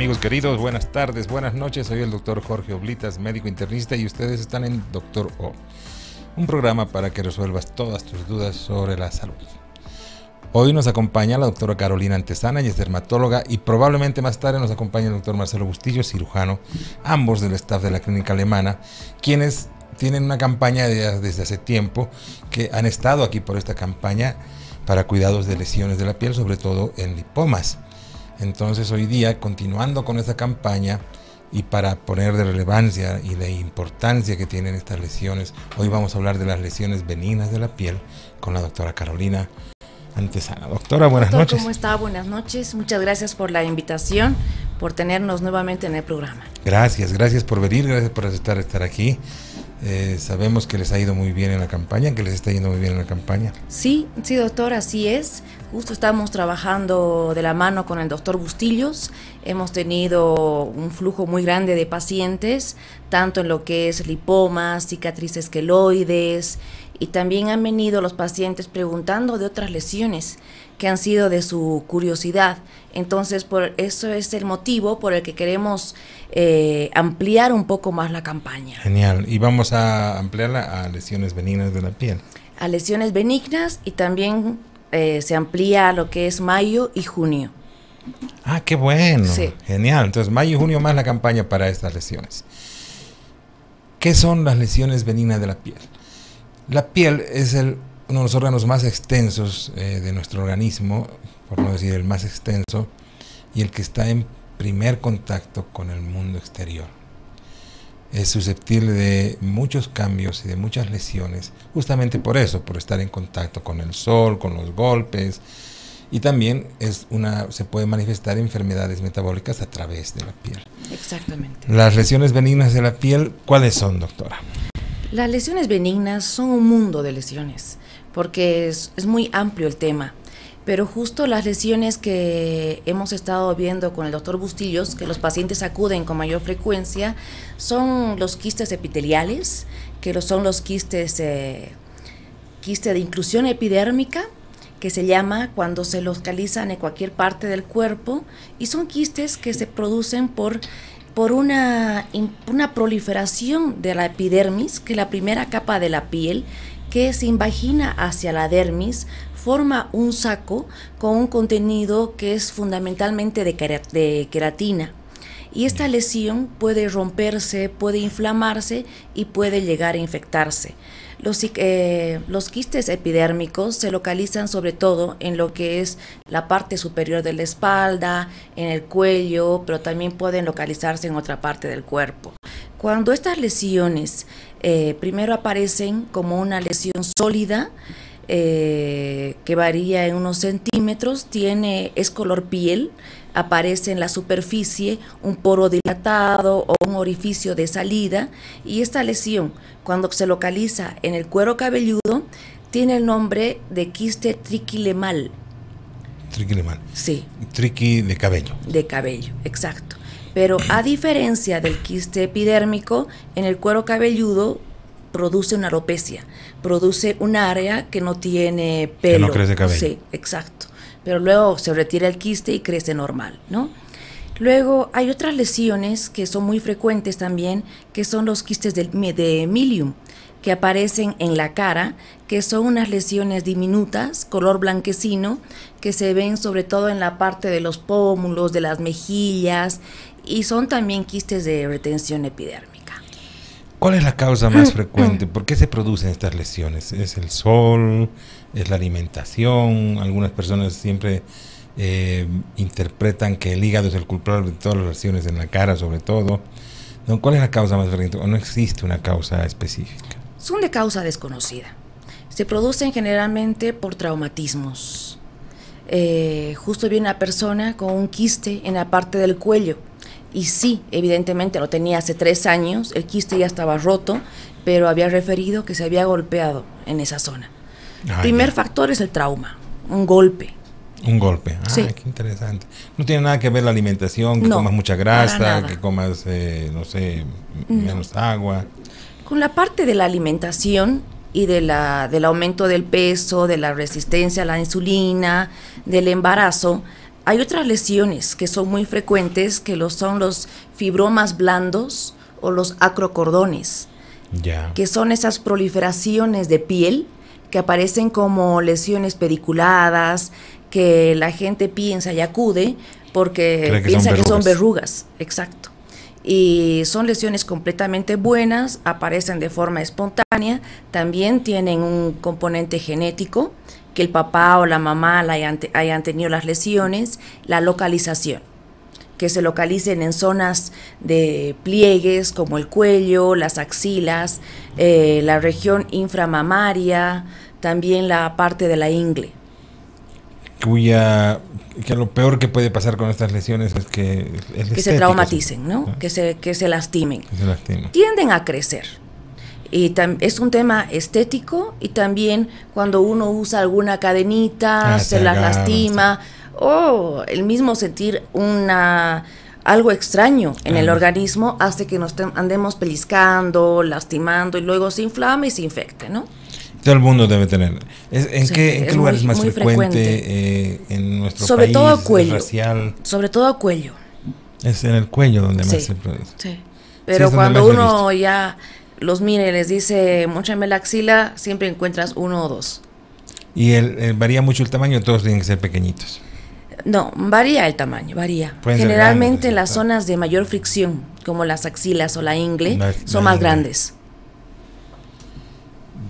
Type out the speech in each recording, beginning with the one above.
amigos queridos? Buenas tardes, buenas noches. Soy el doctor Jorge Oblitas, médico internista, y ustedes están en Doctor O, un programa para que resuelvas todas tus dudas sobre la salud. Hoy nos acompaña la doctora Carolina Antesana, ella es dermatóloga, y probablemente más tarde nos acompaña el doctor Marcelo Bustillo, cirujano, ambos del staff de la clínica alemana, quienes tienen una campaña desde hace tiempo, que han estado aquí por esta campaña para cuidados de lesiones de la piel, sobre todo en lipomas. Entonces hoy día, continuando con esta campaña y para poner de relevancia y de importancia que tienen estas lesiones, hoy vamos a hablar de las lesiones benignas de la piel con la doctora Carolina Antesana. Doctora, buenas noches. ¿Cómo está? Buenas noches. Muchas gracias por la invitación, por tenernos nuevamente en el programa. Gracias por venir, gracias por estar aquí. Sabemos que les ha ido muy bien en la campaña, que les está yendo muy bien en la campaña. Sí, doctor, así es. Justo estamos trabajando de la mano con el doctor Bustillos. Hemos tenido un flujo muy grande de pacientes, tanto en lo que es lipomas, cicatrices queloides, y también han venido los pacientes preguntando de otras lesiones que han sido de su curiosidad. Entonces, por eso es el motivo por el que queremos ampliar un poco más la campaña. Genial. Y vamos a ampliarla a lesiones benignas de la piel. A lesiones benignas, y también se amplía a lo que es mayo y junio. Ah, qué bueno. Sí. Genial. Entonces, mayo y junio más la campaña para estas lesiones. ¿Qué son las lesiones benignas de la piel? La piel es uno de los órganos más extensos de nuestro organismo, por no decir el más extenso, y el que está en primer contacto con el mundo exterior. Es susceptible de muchos cambios y de muchas lesiones, justamente por eso, por estar en contacto con el sol, con los golpes, y también se puede manifestar enfermedades metabólicas a través de la piel. Exactamente. Las lesiones benignas de la piel, ¿cuáles son, doctora? Las lesiones benignas son un mundo de lesiones, porque es muy amplio el tema. Pero justo las lesiones que hemos estado viendo con el doctor Bustillos, que los pacientes acuden con mayor frecuencia, son los quistes epiteliales, que son los quistes de inclusión epidérmica, que se llama cuando se localizan en cualquier parte del cuerpo, y son quistes que se producen por una proliferación de la epidermis, que es la primera capa de la piel, que se invagina hacia la dermis, forma un saco con un contenido que es fundamentalmente de queratina. Y esta lesión puede romperse, puede inflamarse y puede llegar a infectarse. Los quistes epidérmicos se localizan sobre todo en lo que es la parte superior de la espalda, en el cuello, pero también pueden localizarse en otra parte del cuerpo. Cuando estas lesiones primero aparecen como una lesión sólida, que varía en unos centímetros, es color piel, aparece en la superficie un poro dilatado o un orificio de salida, y esta lesión, cuando se localiza en el cuero cabelludo, tiene el nombre de quiste triquilemal. Triquilemal. Sí. Triqui de cabello. De cabello, exacto. Pero a diferencia del quiste epidérmico, en el cuero cabelludo produce una alopecia, produce un área que no tiene pelo. Que no crece cabello. Sí, exacto. Pero luego se retira el quiste y crece normal, ¿no? Luego hay otras lesiones que son muy frecuentes también, que son los quistes de milium, que aparecen en la cara, que son unas lesiones diminutas, color blanquecino, que se ven sobre todo en la parte de los pómulos, de las mejillas, y son también quistes de retención epidérmica. ¿Cuál es la causa más frecuente? ¿Por qué se producen estas lesiones? ¿Es el sol? ¿Es la alimentación? Algunas personas siempre interpretan que el hígado es el culpable de todas las lesiones en la cara, sobre todo. ¿No? ¿Cuál es la causa más frecuente? ¿O no existe una causa específica? Son de causa desconocida. Se producen generalmente por traumatismos. Justo viene una persona con un quiste en la parte del cuello. Y sí, evidentemente lo tenía hace 3 años, el quiste ya estaba roto, pero había referido que se había golpeado en esa zona. Primer factor es el trauma, un golpe. Un golpe, Sí. Qué interesante. No tiene nada que ver la alimentación, que comas mucha grasa, que comas, menos agua. Con la parte de la alimentación y del aumento del peso, de la resistencia a la insulina, del embarazo, Hay otras lesiones que son muy frecuentes, que son los fibromas blandos o los acrocordones, que son esas proliferaciones de piel que aparecen como lesiones pediculadas, que la gente piensa y acude porque piensa que son verrugas. Exacto. Y son lesiones completamente buenas, aparecen de forma espontánea, también tienen un componente genético, que el papá o la mamá hayan tenido las lesiones, la localización, que se localicen en zonas de pliegues como el cuello, las axilas, la región inframamaria, también la parte de la ingle. Que lo peor que puede pasar con estas lesiones es que se traumaticen, ¿no? Que se lastimen. Tienden a crecer. Y es un tema estético, y también cuando uno usa alguna cadenita, se las lastima, o el mismo sentir algo extraño en el organismo hace que nos andemos pellizcando, lastimando, y luego se inflama y se infecte, ¿no? Todo el mundo debe tener. ¿En qué lugar es más frecuente en nuestro sobre país? Todo cuello. Racial. Sobre todo cuello. Es en el cuello donde más se produce. Sí. Pero cuando uno ya los mira y les dice, móchame la axila, siempre encuentras uno o dos. ¿Y varía mucho el tamaño? Todos tienen que ser pequeñitos. No, varía el tamaño, varía. Generalmente en las zonas de mayor fricción, como las axilas o la ingle, son más grandes.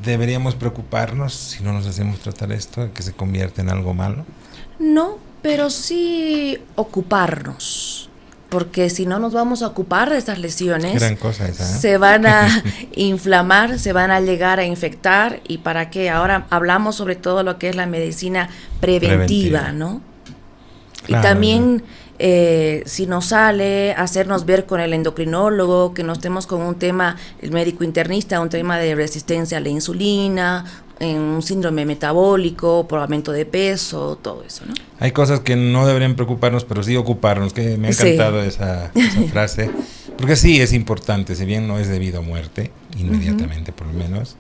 ¿Deberíamos preocuparnos si no nos hacemos tratar esto, que se convierte en algo malo? No, pero sí ocuparnos, porque si no nos vamos a ocupar de estas lesiones, gran cosa esa, ¿eh? Se van a inflamar, se van a llegar a infectar, y para qué. Ahora hablamos sobre todo lo que es la medicina preventiva. ¿No? Claro, y también si nos sale hacernos ver con el endocrinólogo, que no estemos con un tema, el médico internista, un tema de resistencia a la insulina, un síndrome metabólico, por aumento de peso, todo eso, ¿no? Hay cosas que no deberían preocuparnos, pero sí ocuparnos, que me ha encantado esa frase, porque sí es importante, si bien no es debido a muerte, inmediatamente por lo menos,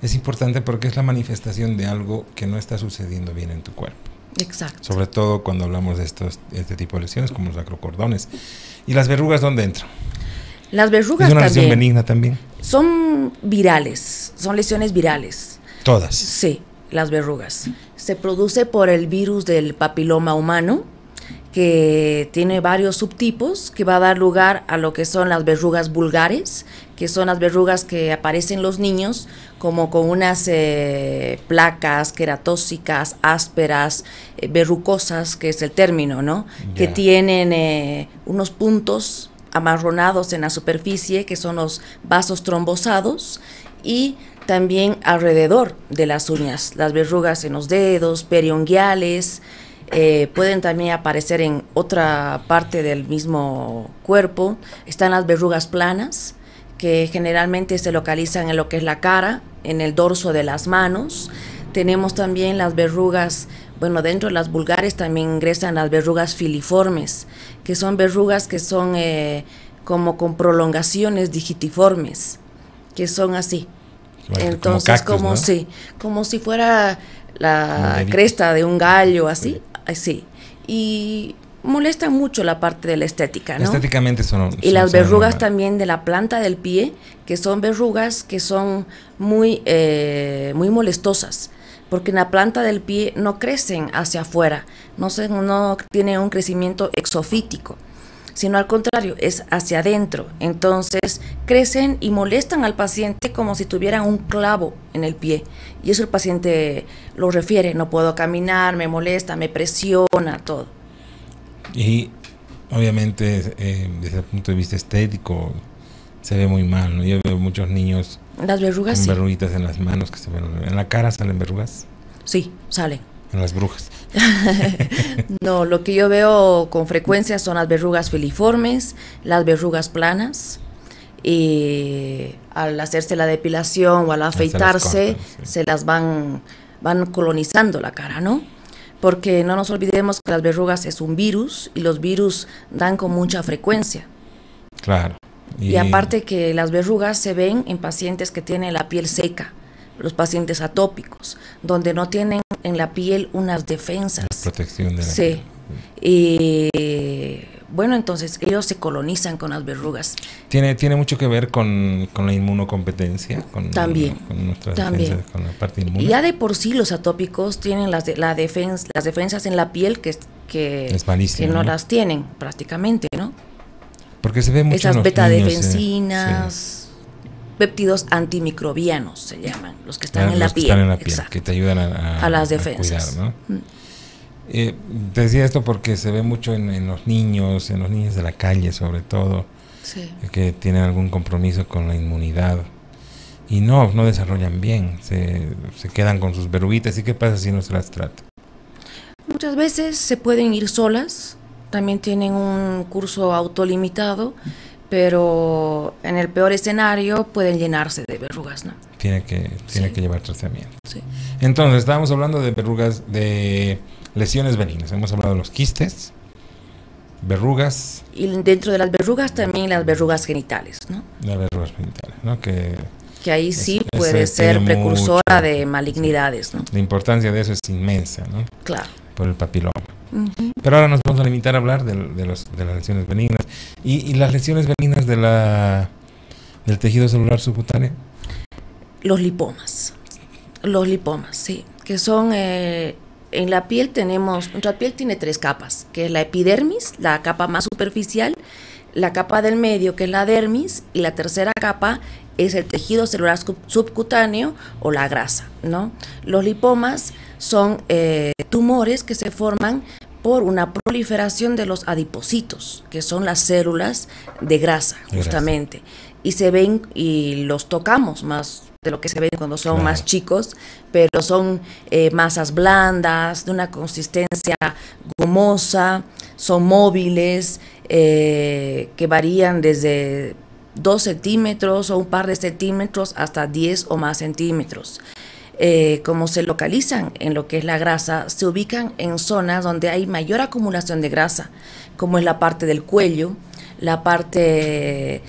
es importante porque es la manifestación de algo que no está sucediendo bien en tu cuerpo. Exacto. Sobre todo cuando hablamos de este tipo de lesiones, como los acrocordones. ¿Y las verrugas dónde entran? Las verrugas ¿Es una lesión benigna también? Son virales, son lesiones virales. ¿Todas? Sí, las verrugas. Se produce por el virus del papiloma humano, que tiene varios subtipos, que va a dar lugar a lo que son las verrugas vulgares, que son las verrugas que aparecen en los niños como con unas placas queratóxicas, ásperas, verrucosas, que es el término, ¿no? Que tienen unos puntos amarronados en la superficie, que son los vasos trombosados, y también alrededor de las uñas, las verrugas en los dedos, perionguiales. Pueden también aparecer en otra parte del mismo cuerpo. Están las verrugas planas, que generalmente se localizan en lo que es la cara, en el dorso de las manos. Tenemos también las verrugas, dentro de las vulgares también ingresan las verrugas filiformes, que son verrugas que son como con prolongaciones digitiformes, que son así. Entonces, como cactus, ¿no? Como si fuera la cresta de un gallo, así. Sí, y molestan mucho la parte de la estética, ¿no? Estéticamente y las verrugas también de la planta del pie, que son verrugas que son muy molestosas, porque en la planta del pie no crecen hacia afuera, no tienen un crecimiento exofítico, sino al contrario, es hacia adentro. Entonces crecen y molestan al paciente como si tuvieran un clavo en el pie, y eso el paciente lo refiere: no puedo caminar, me molesta, me presiona, todo. Y obviamente desde el punto de vista estético se ve muy mal, ¿no? Yo veo muchos niños las verrugas, con verruguitas en las manos, que se ven en la cara. ¿Salen verrugas? Sí, salen. En las brujas. No, lo que yo veo con frecuencia son las verrugas filiformes, las verrugas planas, y al hacerse la depilación o al afeitarse se las van colonizando la cara, ¿no? Porque no nos olvidemos que las verrugas es un virus, y los virus dan con mucha frecuencia. Claro. Y aparte que las verrugas se ven en pacientes que tienen la piel seca, los pacientes atópicos, donde no tienen en la piel unas defensas. La protección de la piel. Y bueno, entonces ellos se colonizan con las verrugas. Tiene mucho que ver con la inmunocompetencia, También, con nuestra también. defensa, con la parte inmune. Ya de por sí los atópicos tienen las defensas en la piel Es malísimo, que no ¿no? las tienen prácticamente, ¿no? Porque se ve mucho en Esas los beta-defensinas, sí. péptidos antimicrobianos se llaman, los que están Los en la que piel. están en la piel, Exacto. que te ayudan a las defensas. cuidar, ¿no? Te decía esto porque se ve mucho en los niños de la calle sobre todo, Sí. que tienen algún compromiso con la inmunidad y no desarrollan bien, se quedan con sus verruguitas. ¿Y qué pasa si no se las trata? Muchas veces se pueden ir solas, también tienen un curso autolimitado, pero en el peor escenario pueden llenarse de verrugas, ¿no? Tiene que Sí. llevar tratamiento. Sí. Entonces, estábamos hablando de verrugas, de lesiones benignas. Hemos hablado de los quistes, verrugas, Y dentro de las verrugas también las verrugas genitales, ¿no? las verrugas genitales, ¿no? Que ahí sí Ese puede ser tiene precursora mucho, de malignidades, ¿no? la importancia de eso es inmensa, ¿no? Claro. Por el papiloma. Ujú. Pero ahora nos vamos a limitar a hablar de las lesiones benignas. Y las lesiones benignas del tejido celular subcutáneo. Los lipomas, sí, que son, en la piel nuestra piel tiene 3 capas, que es la epidermis, la capa más superficial, la capa del medio, que es la dermis, y la tercera capa es el tejido celular subcutáneo o la grasa, ¿no? Los lipomas son tumores que se forman por una proliferación de los adipocitos, que son las células de grasa, justamente. Y se ven y los tocamos más de lo que se ven cuando son Claro. más chicos, pero son masas blandas, de una consistencia gomosa, son móviles, que varían desde 2 centímetros o un par de centímetros hasta 10 o más centímetros. Como se localizan en lo que es la grasa, se ubican en zonas donde hay mayor acumulación de grasa, como es la parte del cuello, la parte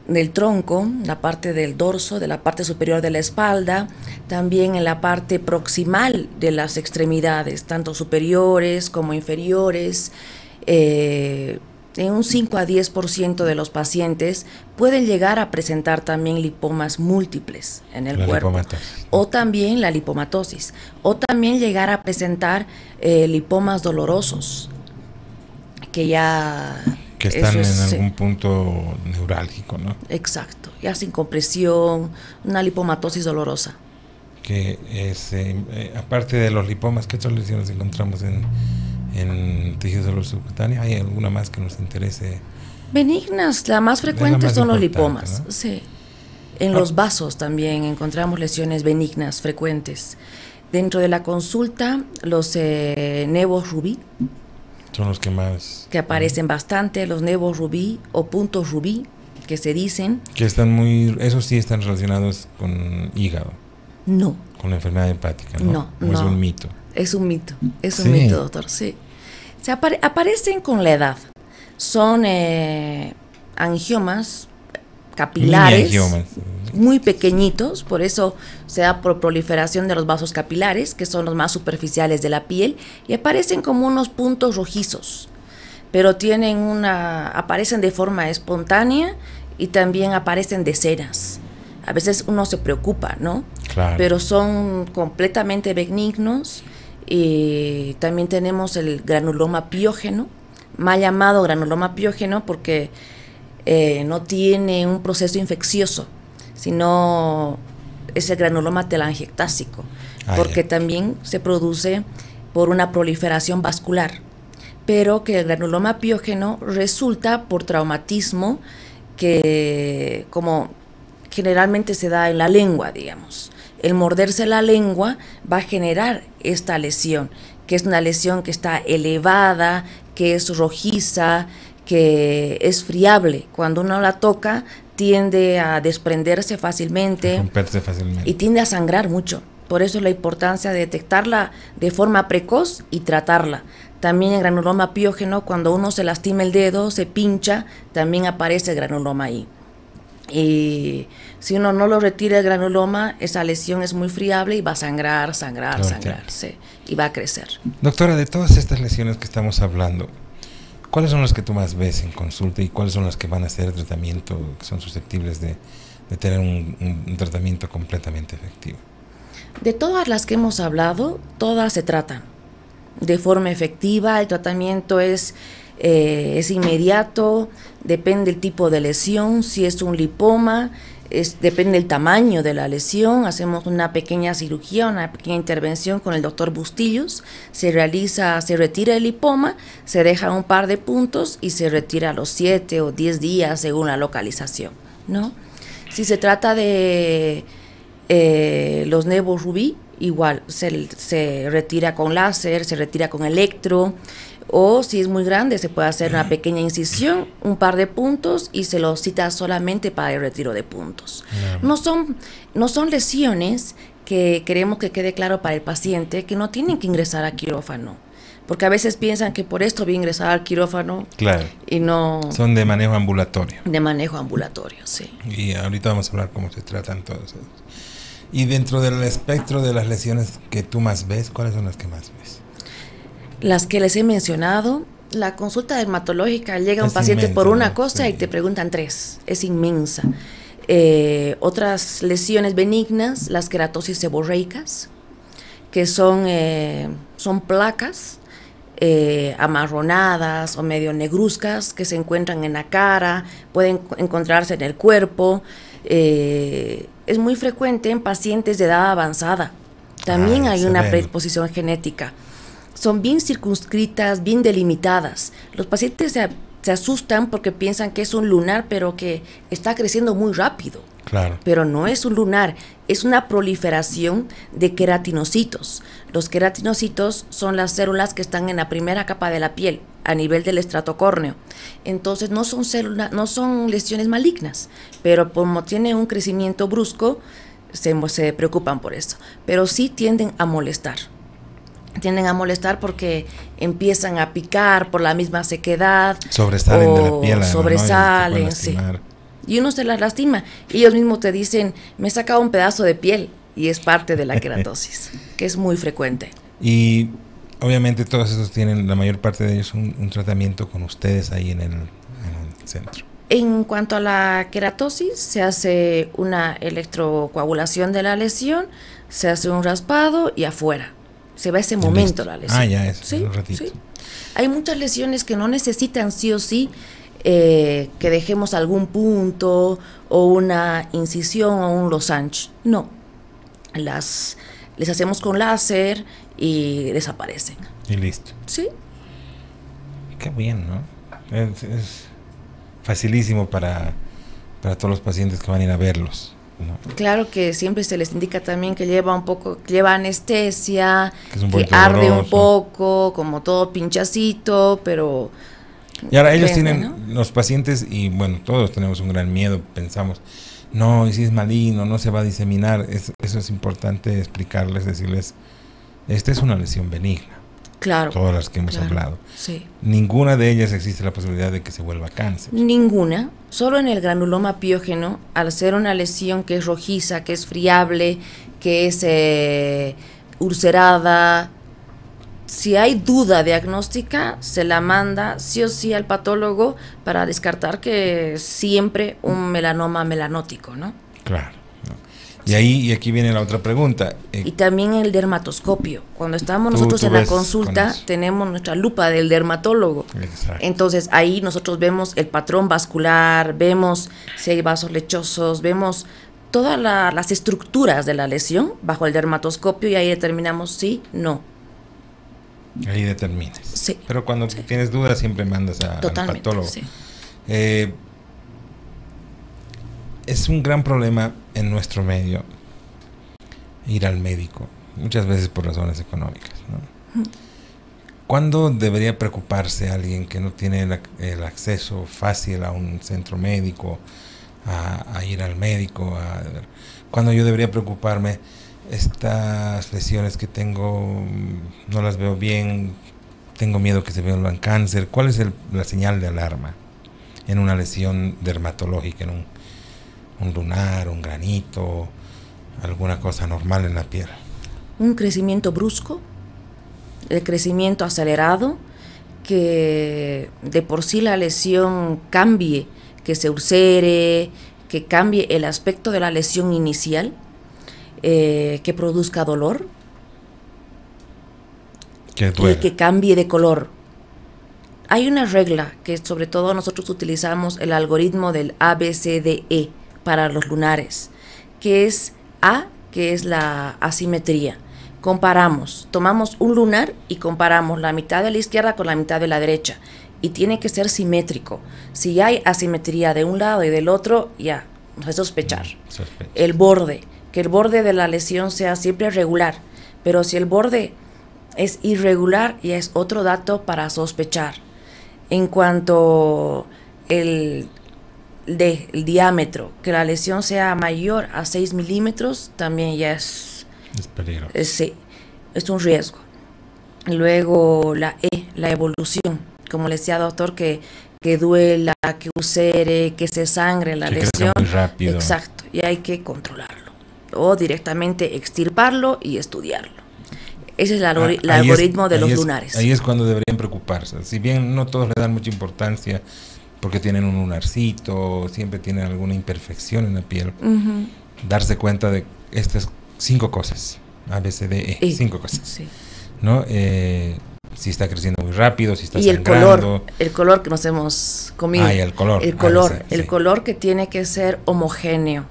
del tronco, la parte del dorso, de la parte superior de la espalda, también en la parte proximal de las extremidades, tanto superiores como inferiores. En un 5 a 10% de los pacientes pueden llegar a presentar también lipomas múltiples en el cuerpo. Lipomatosis. O también la lipomatosis. O también llegar a presentar lipomas dolorosos, que ya... Que están en sí. algún punto neurálgico, ¿no? Exacto, ya sin compresión, una lipomatosis dolorosa. Que es, aparte de los lipomas, ¿qué otras lesiones encontramos en tejido celular subcutáneo? ¿Hay alguna más que nos interese? Benignas, la más frecuente más son los importante, lipomas, ¿no? sí. En los vasos también encontramos lesiones benignas frecuentes. Dentro de la consulta, los nevos rubí, Son los que más... que aparecen bastante, los nevos rubí o puntos rubí, que se dicen. Que están esos sí están relacionados con hígado, No, con la enfermedad hepática, ¿no? No, ¿O es no. un mito? es un mito, Sí. doctor, sí. Aparecen con la edad. Son angiomas capilares, Mini angiomas. muy pequeñitos, por eso se da por proliferación de los vasos capilares, que son los más superficiales de la piel, y aparecen como unos puntos rojizos, pero aparecen de forma espontánea y también aparecen de ceras. A veces uno se preocupa, ¿no? Claro. Pero son completamente benignos. Y también tenemos el granuloma piógeno, mal llamado granuloma piógeno porque no tiene un proceso infeccioso, sino es el granuloma telangiectásico, porque también se produce por una proliferación vascular, pero que el granuloma piógeno resulta por traumatismo que como generalmente se da en la lengua, digamos. El morderse la lengua va a generar esta lesión, que es una lesión que está elevada, que es rojiza, que es friable. Cuando uno la toca, tiende a desprenderse fácilmente, romperse fácilmente. Y tiende a sangrar mucho. Por eso la importancia de detectarla de forma precoz y tratarla. También el granuloma piógeno, cuando uno se lastima el dedo, se pincha, también aparece el granuloma ahí. Y si uno no lo retira el granuloma, esa lesión es muy friable y va a sangrar, sí, y va a crecer. Doctora, de todas estas lesiones que estamos hablando, ¿cuáles son las que tú más ves en consulta y cuáles son las que van a hacer tratamiento, que son susceptibles de tener un tratamiento completamente efectivo? De todas las que hemos hablado, todas se tratan de forma efectiva. El tratamiento es inmediato, depende del tipo de lesión. Si es un lipoma, depende del tamaño de la lesión. Hacemos una pequeña cirugía, una pequeña intervención con el doctor Bustillos. Se retira el lipoma, se deja un par de puntos y se retira a los 7 o 10 días según la localización, ¿no? Si se trata de los nevos rubí, igual se retira con láser, se retira con electro, o si es muy grande se puede hacer una pequeña incisión, un par de puntos y se lo cita solamente para el retiro de puntos. No son lesiones que queremos que quede claro para el paciente que no tienen que ingresar a quirófano, porque a veces piensan que por esto voy a ingresar al quirófano. Claro. Y no. Son de manejo ambulatorio. De manejo ambulatorio, sí. Y ahorita vamos a hablar cómo se tratan todos esos. Y dentro del espectro de las lesiones que tú más ves, ¿cuáles son las que más ves? Las que les he mencionado. La consulta dermatológica, llega un paciente inmensa, por una cosa, sí, y te preguntan 3. Es inmensa. Otras lesiones benignas, las queratosis seborreicas, que son placas amarronadas o medio negruzcas que se encuentran en la cara, pueden encontrarse en el cuerpo. Es muy frecuente en pacientes de edad avanzada. También hay una predisposición genética. Son bien circunscritas, bien delimitadas. Los pacientes se asustan porque piensan que es un lunar, pero que está creciendo muy rápido. Claro. Pero no es un lunar, es una proliferación de queratinocitos. Los queratinocitos son las células que están en la primera capa de la piel, a nivel del estrato córneo. Entonces no son lesiones malignas, pero como tienen un crecimiento brusco, se preocupan por eso. Pero sí tienden a molestar. Tienden a molestar porque empiezan a picar por la misma sequedad. Sobresalen de la piel. Sobresalen, ¿no? Sí. Y uno se las lastima. Ellos mismos te dicen, me he sacado un pedazo de piel, y es parte de la queratosis, que es muy frecuente. Y obviamente todos estos tienen, la mayor parte de ellos, un tratamiento con ustedes ahí en el centro. En cuanto a la queratosis, se hace una electrocoagulación de la lesión, se hace un raspado y afuera. Se va ese momento la lesión. Ya es, ¿sí? Un ratito. Sí. Hay muchas lesiones que no necesitan sí o sí que dejemos algún punto o una incisión o un losange. No, les hacemos con láser y desaparecen. Y listo. Sí. Qué bien, ¿no? Es facilísimo para todos los pacientes que van a ir a verlos, ¿no? Claro que siempre se les indica también que lleva anestesia, que arde doloroso, un poco, como todo pinchacito, pero... Y ahora ellos tienen, ¿no? Los pacientes, y bueno, todos tenemos un gran miedo, pensamos, no, y si es maligno, no se va a diseminar. Eso es importante explicarles, decirles, esta es una lesión benigna. Claro. Todas las que hemos hablado. Sí. Ninguna de ellas existe la posibilidad de que se vuelva cáncer. Ninguna. Solo en el granuloma piógeno, al ser una lesión que es rojiza, que es friable, que es ulcerada, si hay duda diagnóstica, se la manda sí o sí al patólogo para descartar que siempre un melanoma melanótico, ¿no? Claro. Y aquí viene la otra pregunta. Y también el dermatoscopio. Cuando estamos nosotros en la consulta, tenemos nuestra lupa del dermatólogo. Exacto. Entonces ahí nosotros vemos el patrón vascular, vemos si hay vasos lechosos, vemos todas las estructuras de la lesión bajo el dermatoscopio y ahí determinamos sí, no. Ahí determinas. Sí. Pero cuando tienes dudas siempre mandas al patólogo. Sí. Es un gran problema en nuestro medio ir al médico, muchas veces por razones económicas, ¿no? ¿Cuándo debería preocuparse alguien que no tiene el acceso fácil a un centro médico, a ir al médico? ¿Cuándo yo debería preocuparme? Estas lesiones que tengo no las veo bien, tengo miedo que se vuelvan cáncer. ¿Cuál es la señal de alarma en una lesión dermatológica, un lunar, un granito, alguna cosa normal en la piel? Un crecimiento brusco, el crecimiento acelerado, que de por sí la lesión cambie, que se ulcere, que cambie el aspecto de la lesión inicial, que produzca dolor, que cambie de color. Hay una regla que sobre todo nosotros utilizamos, el algoritmo del ABCDE para los lunares, que es A, que es la asimetría. Comparamos, tomamos un lunar y comparamos la mitad de la izquierda con la mitad de la derecha, y tiene que ser simétrico. Si hay asimetría de un lado y del otro, ya, no es sospechar. El borde, que el borde de la lesión sea siempre regular, pero si el borde es irregular, ya es otro dato para sospechar. En cuanto el diámetro, que la lesión sea mayor a 6 milímetros, también ya es peligroso. Sí, es un riesgo. Luego la evolución, como le decía doctor, que duela, que ulcere, que se sangre la lesión. Muy rápido. Exacto, y hay que controlarlo. O directamente extirparlo y estudiarlo. Ese es el algoritmo de los lunares. Ahí es cuando deberían preocuparse. Si bien no todos le dan mucha importancia porque tienen un lunarcito, siempre tienen alguna imperfección en la piel, darse cuenta de estas 5 cosas, A, B, C, D, E, 5 cosas. Sí. ¿No? Si está creciendo muy rápido, si está sangrando. El color que nos hemos comido. Y el color. El color que tiene que ser homogéneo.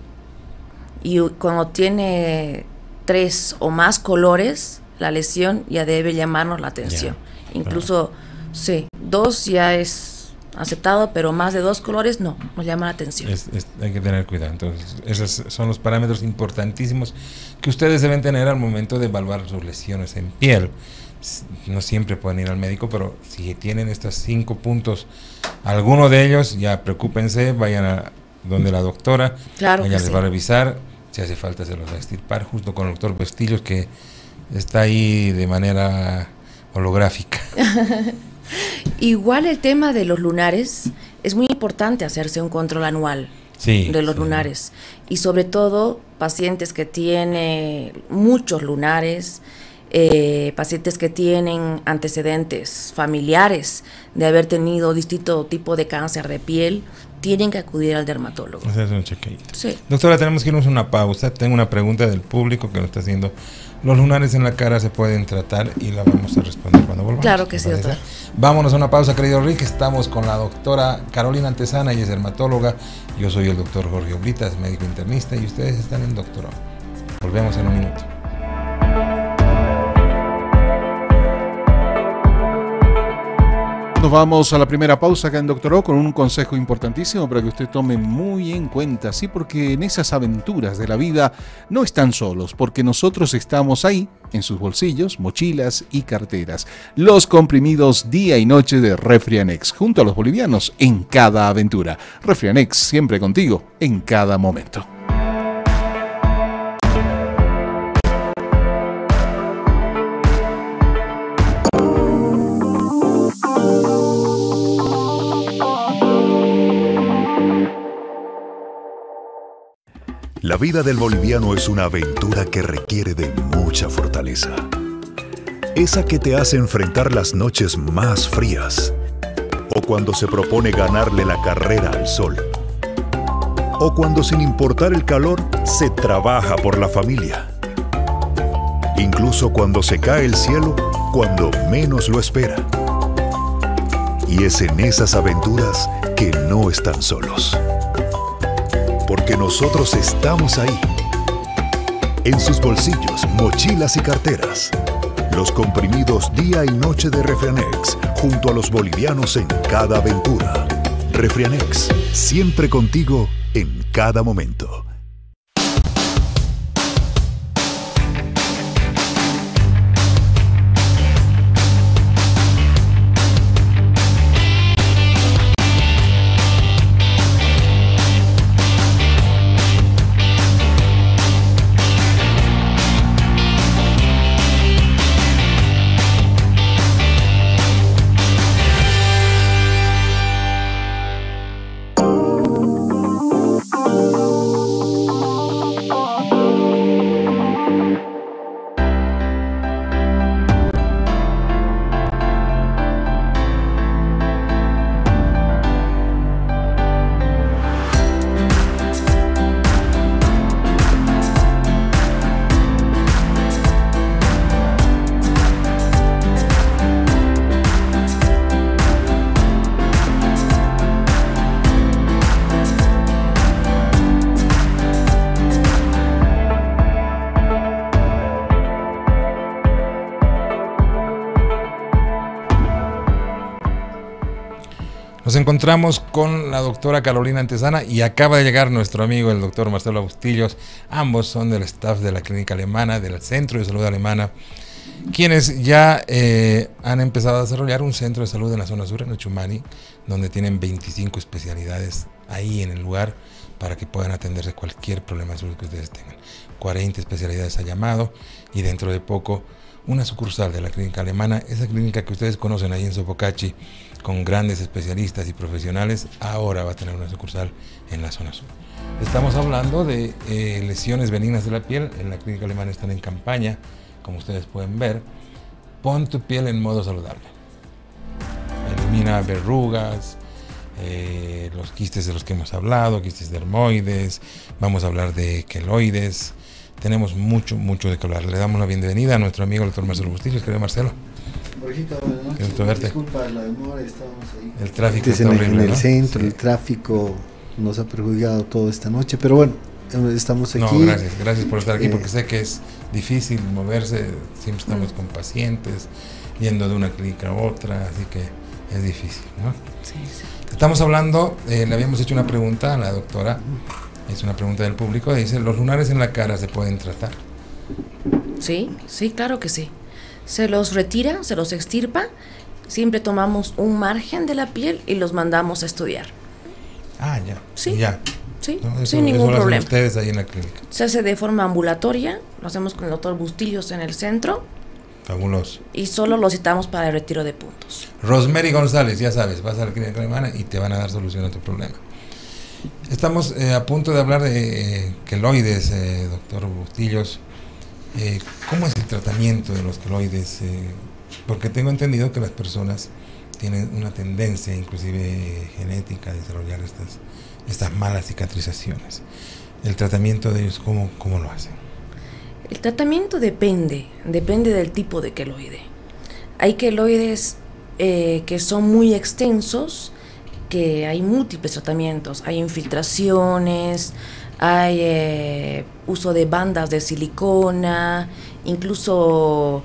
Y cuando tiene 3 o más colores, la lesión ya debe llamarnos la atención. Incluso, sí, 2 ya es aceptado, pero más de 2 colores no, nos llama la atención. Hay que tener cuidado. Entonces, esos son los parámetros importantísimos que ustedes deben tener al momento de evaluar sus lesiones en piel. No siempre pueden ir al médico, pero si tienen estos 5 puntos, alguno de ellos, ya preocúpense, vayan a donde la doctora, claro, ella les va a revisar, si hace falta se los va a extirpar, junto con el doctor Bustillos, que está ahí de manera holográfica. Igual el tema de los lunares, es muy importante hacerse un control anual de los lunares, y sobre todo pacientes que tienen muchos lunares, pacientes que tienen antecedentes familiares de haber tenido distinto tipo de cáncer de piel, tienen que acudir al dermatólogo. Hacerse un chequeito. Sí. Doctora, tenemos que irnos a una pausa. Tengo una pregunta del público que nos está haciendo. ¿Los lunares en la cara se pueden tratar? Y la vamos a responder cuando volvamos. Claro que sí, doctor. Vámonos a una pausa, querido Rick. Estamos con la doctora Carolina Antezana, ella es dermatóloga. Yo soy el doctor Jorge Oblitas, médico internista, y ustedes están en Doctor O. Volvemos en un minuto. Nos vamos a la primera pausa acá en Doctor O con un consejo importantísimo para que usted tome muy en cuenta, sí, porque en esas aventuras de la vida no están solos, porque nosotros estamos ahí, en sus bolsillos, mochilas y carteras. Los comprimidos día y noche de Refrianex, junto a los bolivianos en cada aventura. Refrianex, siempre contigo, en cada momento. La vida del boliviano es una aventura que requiere de mucha fortaleza. Esa que te hace enfrentar las noches más frías, o cuando se propone ganarle la carrera al sol, o cuando sin importar el calor se trabaja por la familia. Incluso cuando se cae el cielo, cuando menos lo espera. Y es en esas aventuras que no están solos. Porque nosotros estamos ahí, en sus bolsillos, mochilas y carteras. Los comprimidos día y noche de Refrianex, junto a los bolivianos en cada aventura. Refrianex, siempre contigo en cada momento. Nos encontramos con la doctora Carolina Antezana y acaba de llegar nuestro amigo el doctor Marcelo Bustillos. Ambos son del staff de la clínica alemana, del Centro de Salud Alemana, quienes ya han empezado a desarrollar un centro de salud en la zona sur, en Uchumani, donde tienen 25 especialidades ahí en el lugar para que puedan atenderse cualquier problema de salud que ustedes tengan. 40 especialidades ha llamado y dentro de poco una sucursal de la clínica alemana, esa clínica que ustedes conocen ahí en Sopocachi, con grandes especialistas y profesionales, ahora va a tener una sucursal en la zona sur. Estamos hablando de lesiones benignas de la piel. En la clínica alemana están en campaña, como ustedes pueden ver. Pon tu piel en modo saludable. Elimina verrugas, los quistes de los que hemos hablado, quistes dermoides, vamos a hablar de queloides. Tenemos mucho de que hablar. Le damos la bienvenida a nuestro amigo el doctor Marcelo Bustillos. Querido Marcelo. Borjito, buenas noches. Qué verte. Disculpa la demora, estábamos ahí. El tráfico está horrible, en el ¿no? centro, Sí. el tráfico nos ha perjudicado toda esta noche, pero bueno, estamos aquí. No, gracias por estar aquí, porque sé que es difícil moverse, siempre estamos con pacientes, yendo de una clínica a otra, así que es difícil, ¿no? Sí. Estamos hablando, le habíamos hecho una pregunta a la doctora, es una pregunta del público, dice, ¿los lunares en la cara se pueden tratar? Sí, claro que sí. Se los retira, se los extirpa, siempre tomamos un margen de la piel y los mandamos a estudiar. Ah, ya. Sí. Ya. Sí, No, eso, sin ningún eso lo hacen problema. ustedes ahí en la clínica. Se hace de forma ambulatoria, lo hacemos con el doctor Bustillos en el centro Fabuloso. y solo lo citamos para el retiro de puntos. Rosemary González, ya sabes, vas a la clínica alemana y te van a dar solución a tu problema. Estamos a punto de hablar de queloides, doctor Bustillos. ¿Cómo es el tratamiento de los queloides? Porque tengo entendido que las personas tienen una tendencia, inclusive genética, a desarrollar estas malas cicatrizaciones. ¿El tratamiento de ellos cómo lo hacen? El tratamiento depende del tipo de queloide. Hay queloides que son muy extensos, que hay múltiples tratamientos, hay infiltraciones, hay uso de bandas de silicona, incluso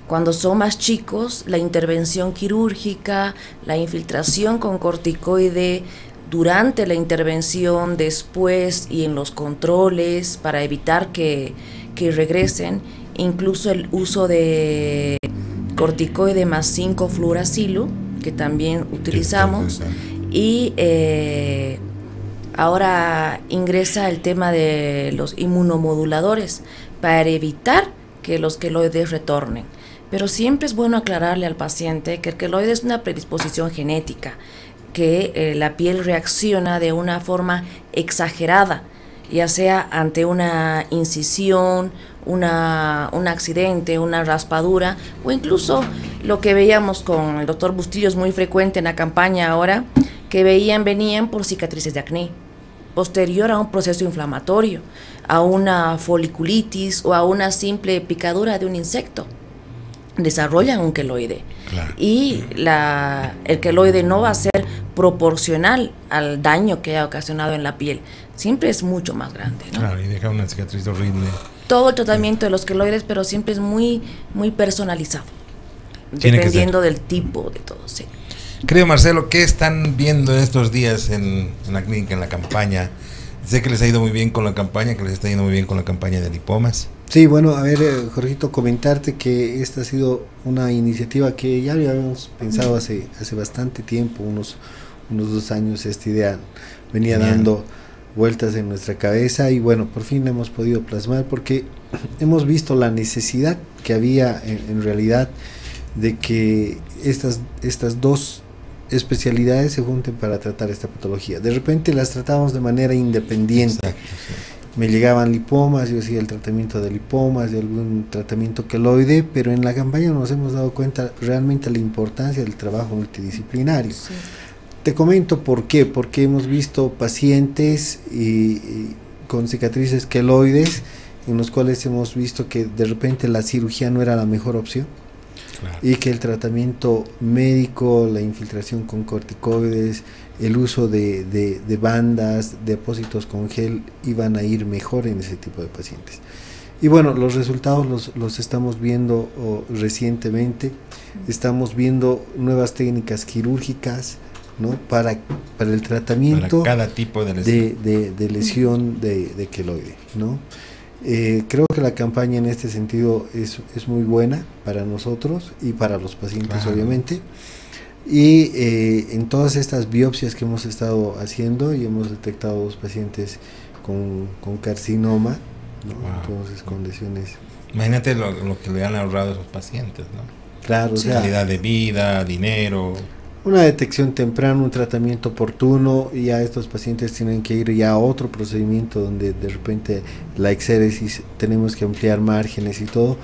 cuando son más chicos, la intervención quirúrgica, la infiltración con corticoide durante la intervención, después y en los controles para evitar que regresen, incluso el uso de corticoide más 5-fluoracilo, que también utilizamos, y ahora ingresa el tema de los inmunomoduladores para evitar que los queloides retornen. Pero siempre es bueno aclararle al paciente que el queloide es una predisposición genética, que la piel reacciona de una forma exagerada, ya sea ante una incisión, un accidente, una raspadura, o incluso lo que veíamos con el doctor Bustillos muy frecuente en la campaña ahora, que venían por cicatrices de acné, posterior a un proceso inflamatorio, a una foliculitis o a una simple picadura de un insecto. Desarrollan un queloide. Claro. Y el queloide no va a ser proporcional al daño que haya ocasionado en la piel. Siempre es mucho más grande, ¿no? Claro, y deja una cicatriz horrible. Todo el tratamiento de los queloides, pero siempre es muy personalizado, Tiene que dependiendo del tipo de todo, sí. Querido Marcelo, ¿qué están viendo estos días en la clínica, en la campaña? Sé que les ha ido muy bien con la campaña, que les está yendo muy bien con la campaña de lipomas. Sí, bueno, a ver, Jorgito, comentarte que esta ha sido una iniciativa que ya habíamos pensado hace bastante tiempo, unos 2 años. Esta idea venía dando vueltas en nuestra cabeza y bueno, por fin hemos podido plasmar porque hemos visto la necesidad que había en realidad de que estas dos especialidades se junten para tratar esta patología. De repente las tratábamos de manera independiente. Exacto, sí. Me llegaban lipomas, yo hacía el tratamiento de lipomas, de algún tratamiento queloide, pero en la campaña nos hemos dado cuenta realmente la importancia del trabajo multidisciplinario. Sí. Te comento por qué, porque hemos visto pacientes con cicatrices queloides en los cuales hemos visto que de repente la cirugía no era la mejor opción. Claro. Y que el tratamiento médico, la infiltración con corticoides, el uso de bandas, depósitos con gel iban a ir mejor en ese tipo de pacientes. Y bueno, los resultados los estamos viendo recientemente. Estamos viendo nuevas técnicas quirúrgicas, ¿no? Para el tratamiento para cada tipo de lesión de lesión de queloide, ¿no? Creo que la campaña en este sentido es muy buena para nosotros y para los pacientes, claro, obviamente. Y en todas estas biopsias que hemos estado haciendo y hemos detectado 2 pacientes con carcinoma, ¿no? Wow. Entonces con lesiones. Imagínate lo que le han ahorrado a esos pacientes, ¿no? Claro, sí, o sea, calidad de vida, dinero. Una detección temprana, un tratamiento oportuno, y ya estos pacientes tienen que ir ya a otro procedimiento donde de repente la exéresis tenemos que ampliar márgenes y todo,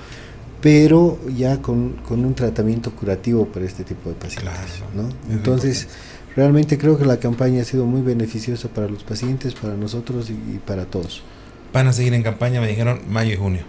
pero ya con un tratamiento curativo para este tipo de pacientes, claro, ¿no? Entonces, realmente creo que la campaña ha sido muy beneficiosa para los pacientes, para nosotros y para todos. ¿Van a seguir en campaña? Me dijeron mayo y junio.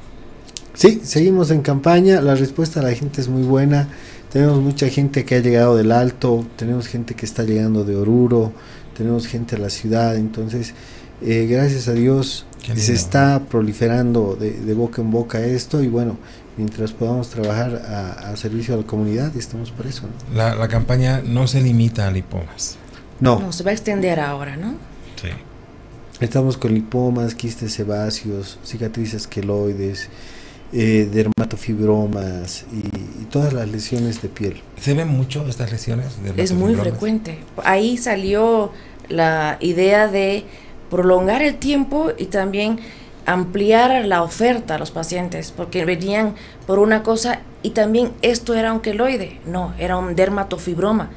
Sí, seguimos en campaña, la respuesta de la gente es muy buena. Tenemos mucha gente que ha llegado del Alto, tenemos gente que está llegando de Oruro, tenemos gente de la ciudad, entonces gracias a Dios se está proliferando de boca en boca esto, y bueno, mientras podamos trabajar a servicio de la comunidad, estamos por eso, ¿no? La campaña no se limita a lipomas. No, se va a extender ahora, ¿no? Sí. Estamos con lipomas, quistes sebáceos, cicatrices queloides, dermatofibromas y todas las lesiones de piel. ¿Se ven mucho estas lesiones? Es muy frecuente. Ahí salió la idea de prolongar el tiempo y también ampliar la oferta a los pacientes, porque venían por una cosa y también esto era un queloide, no, era un dermatofibroma,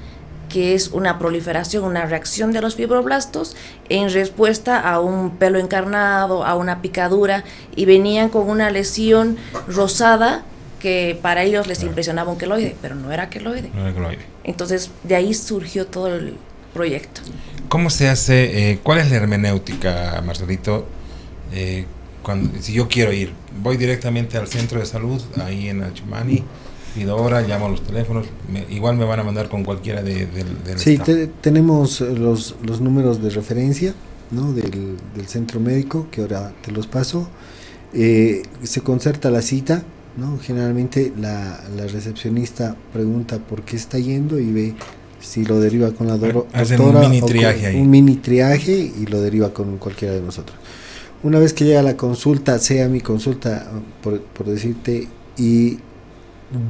que es una proliferación, una reacción de los fibroblastos en respuesta a un pelo encarnado, a una picadura, y venían con una lesión rosada que para ellos les impresionaba un queloide, pero no era queloide. No era queloide. Entonces, de ahí surgió todo el proyecto. ¿Cómo se hace? ¿Cuál es la hermenéutica, Marcelito? Si yo quiero ir, voy directamente al centro de salud, ahí en Achumani, pido hora, llamo a los teléfonos, igual me van a mandar con cualquiera del sí, tenemos los números de referencia, ¿no? del centro médico, que ahora te los paso. Se concerta la cita, ¿no? Generalmente la recepcionista pregunta por qué está yendo y ve si lo deriva con la doctora, hacen un mini triaje ahí. Un mini triaje y lo deriva con cualquiera de nosotros. Una vez que llega la consulta, sea mi consulta, por decirte, y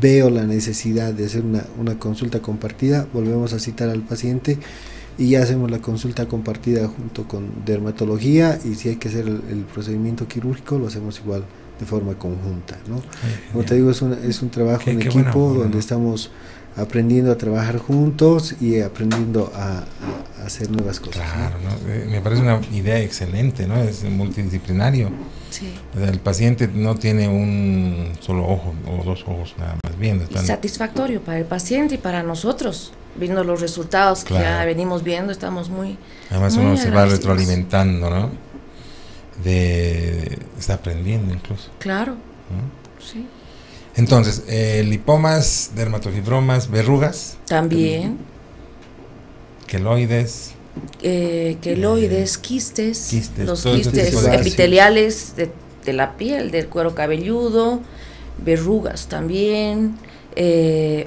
veo la necesidad de hacer una consulta compartida, volvemos a citar al paciente y ya hacemos la consulta compartida junto con dermatología, y si hay que hacer el procedimiento quirúrgico lo hacemos igual de forma conjunta, ¿no? Como te digo, es un trabajo en equipo donde estamos aprendiendo a trabajar juntos y aprendiendo a hacer nuevas cosas. Claro, ¿no? Me parece una idea excelente, ¿no? Es multidisciplinario. Sí. O sea, el paciente no tiene un solo ojo o 2 ojos nada más viendo. Y satisfactorio para el paciente y para nosotros, viendo los resultados que ya venimos viendo, estamos muy además uno se va retroalimentando, ¿no? Está aprendiendo incluso. Claro, ¿no? Sí. Entonces, lipomas, dermatofibromas, verrugas. También. Queloides. Quistes, los quistes epiteliales de la piel, del cuero cabelludo, verrugas también,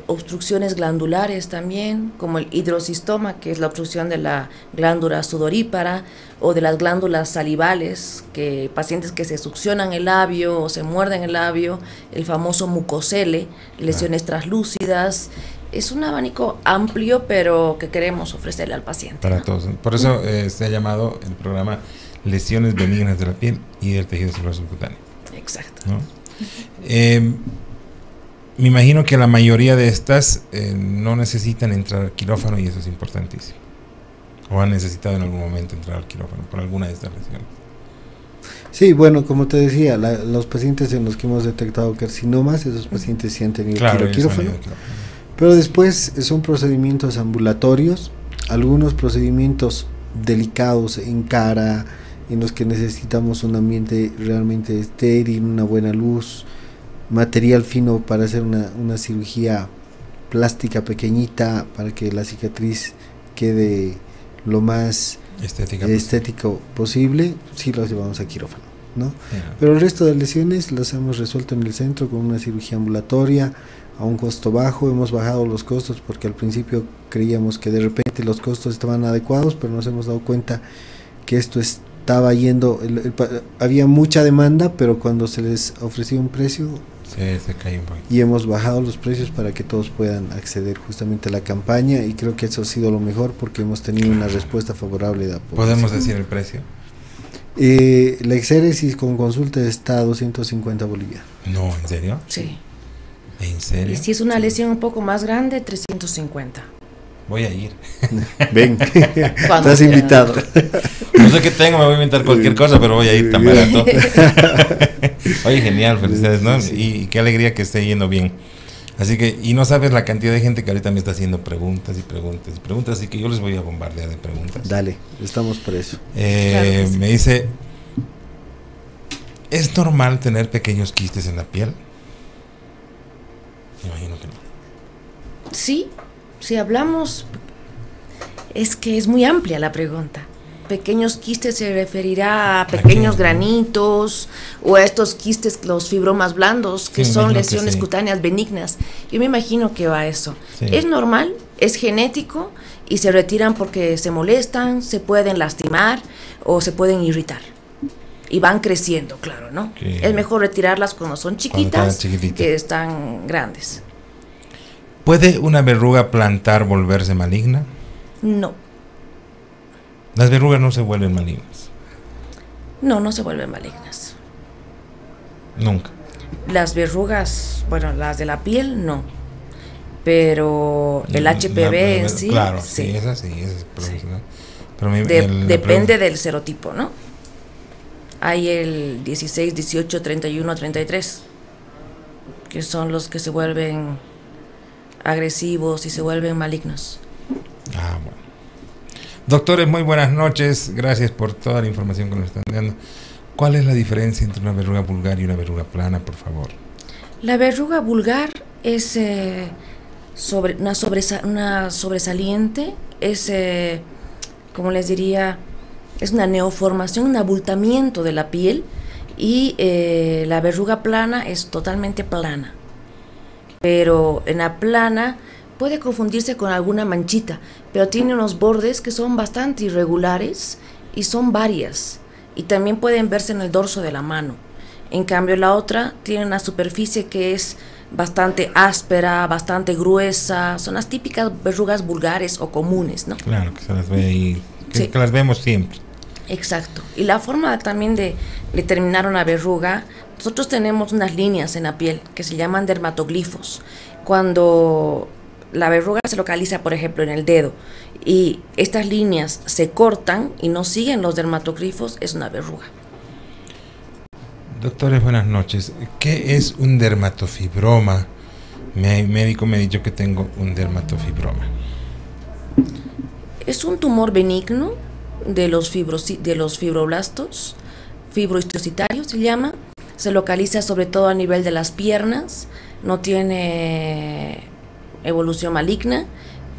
obstrucciones glandulares también, como el hidrocistoma, que es la obstrucción de la glándula sudorípara, o de las glándulas salivales, que pacientes que se succionan el labio o se muerden el labio, el famoso mucocele, lesiones translúcidas. Es un abanico amplio, pero que queremos ofrecerle al paciente. Para todos. Por eso se ha llamado el programa Lesiones Benignas de la Piel y del Tejido Celular Subcutáneo. Exacto. ¿No? Me imagino que la mayoría de estas no necesitan entrar al quirófano, y eso es importantísimo. ¿O han necesitado en algún momento entrar al quirófano por alguna de estas lesiones? Sí, bueno, como te decía, los pacientes en los que hemos detectado carcinomas, esos pacientes sí han tenido quirófano. Pero después son procedimientos ambulatorios, algunos procedimientos delicados en cara, en los que necesitamos un ambiente realmente estéril, una buena luz, material fino para hacer una cirugía plástica pequeñita para que la cicatriz quede lo más estético posible, sí los llevamos a quirófano, ¿no? Pero el resto de lesiones las hemos resuelto en el centro con una cirugía ambulatoria. a un costo bajo. Hemos bajado los costos porque al principio creíamos que de repente los costos estaban adecuados, pero nos hemos dado cuenta que esto estaba yendo, había mucha demanda, pero cuando se les ofrecía un precio, se cae un poquito. Y hemos bajado los precios para que todos puedan acceder justamente a la campaña, y creo que eso ha sido lo mejor porque hemos tenido una respuesta favorable de la población. ¿Podemos decir el precio? La exéresis con consulta está a 250 bolivianos. No, ¿en serio? Sí. ¿En serio? Y si es una lesión un poco más grande, 350. Voy a ir. Ven, Cuando estás quieran. invitado. No sé qué tengo, me voy a inventar cualquier cosa, pero voy a ir tan barato. Oye, genial, felicidades, ¿no? Y qué alegría que esté yendo bien. Así que, y no sabes la cantidad de gente que ahorita me está haciendo preguntas y preguntas y preguntas, así que yo les voy a bombardear de preguntas. Dale, estamos por eso. Claro que sí. Me dice, ¿es normal tener pequeños quistes en la piel? Me imagino que no. Sí, si hablamos, es que es muy amplia la pregunta. Pequeños quistes se referirá a pequeños granitos o a estos quistes, los fibromas blandos, que Sí, me son imagino que lesiones sí. cutáneas benignas. Yo me imagino que va a eso. Sí. Es normal, es genético y se retiran porque se molestan, se pueden lastimar o se pueden irritar. Y van creciendo, claro, ¿no? Sí. Es mejor retirarlas cuando son chiquitas chiquititas. que están grandes. ¿Puede una verruga plantar volverse maligna? No, Las verrugas no se vuelven malignas. no se vuelven malignas. Nunca. Las verrugas, bueno, las de la piel, no. Pero el HPV en sí, Claro, sí. sí, esa sí, esa es profesional. Pero Depende del serotipo, ¿no? Hay el 16, 18, 31, 33, que son los que se vuelven agresivos y se vuelven malignos. Ah, bueno. Doctores, muy buenas noches. Gracias por toda la información que nos están dando. ¿Cuál es la diferencia entre una verruga vulgar y una verruga plana, por favor? La verruga vulgar es una sobresaliente, es, como les diría, es una neoformación, un abultamiento de la piel, y la verruga plana es totalmente plana. Pero en la plana puede confundirse con alguna manchita, pero tiene unos bordes que son bastante irregulares y son varias, y también pueden verse en el dorso de la mano. En cambio la otra tiene una superficie que es bastante áspera, bastante gruesa, son las típicas verrugas vulgares o comunes, ¿no? Claro, que se las ve ahí, Sí. que las vemos siempre. Exacto. Y la forma también de determinar una verruga, nosotros tenemos unas líneas en la piel que se llaman dermatoglifos. Cuando la verruga se localiza, por ejemplo, en el dedo, y estas líneas se cortan y no siguen los dermatoglifos, es una verruga. Doctores, buenas noches. ¿Qué es un dermatofibroma? Mi médico me ha dicho que tengo un dermatofibroma. Es un tumor benigno de los fibroblastos, fibrohistocitarios se llama. Se localiza sobre todo a nivel de las piernas, no tiene evolución maligna,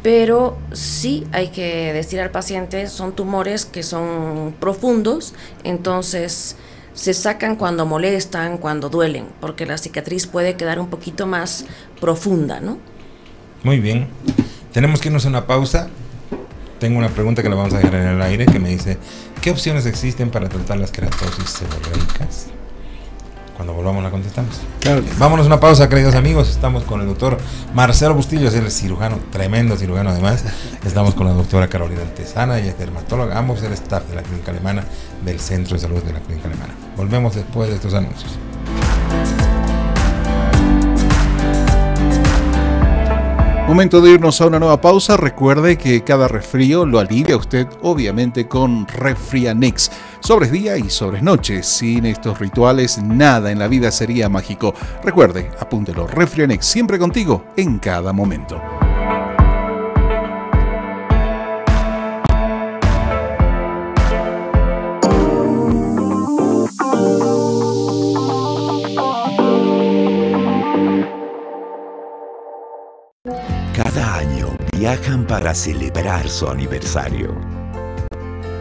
pero sí hay que decir al paciente, son tumores que son profundos, entonces se sacan cuando molestan, cuando duelen, porque la cicatriz puede quedar un poquito más profunda, ¿no? Muy bien. Tenemos que irnos a una pausa. Tengo una pregunta que la vamos a dejar en el aire, que me dice, ¿qué opciones existen para tratar las queratosis seborreicas? Cuando volvamos la contestamos. Claro. Vámonos a una pausa, queridos amigos. Estamos con el doctor Marcelo Bustillos, él es cirujano, tremendo cirujano además. Estamos con la doctora Carolina Antesana, ella es dermatóloga, ambos del staff de la Clínica Alemana, del Centro de Salud de la Clínica Alemana. Volvemos después de estos anuncios. Momento de irnos a una nueva pausa. Recuerde que cada resfrío lo alivia usted, obviamente, con Refrianex. Sobres día y sobres noche. Sin estos rituales, nada en la vida sería mágico. Recuerde, apúntelo. Refrianex, siempre contigo, en cada momento. Cada año viajan para celebrar su aniversario.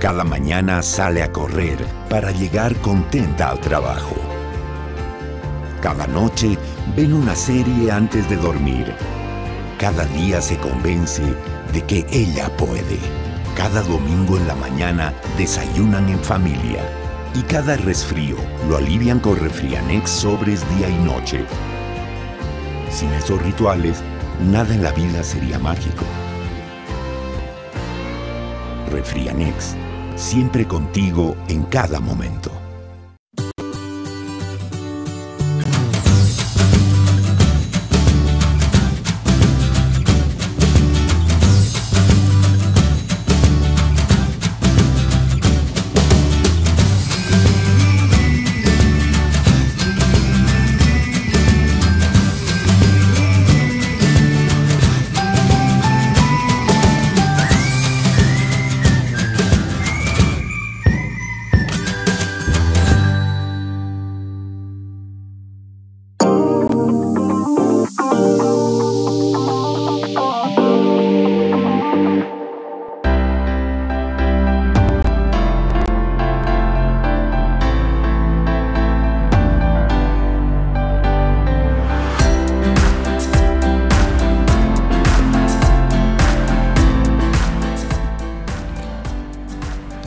Cada mañana sale a correr para llegar contenta al trabajo. Cada noche ven una serie antes de dormir. Cada día se convence de que ella puede. Cada domingo en la mañana desayunan en familia. Y cada resfrío lo alivian con Refrianex sobres día y noche. Sin esos rituales, nada en la vida sería mágico. Refrianex, siempre contigo en cada momento.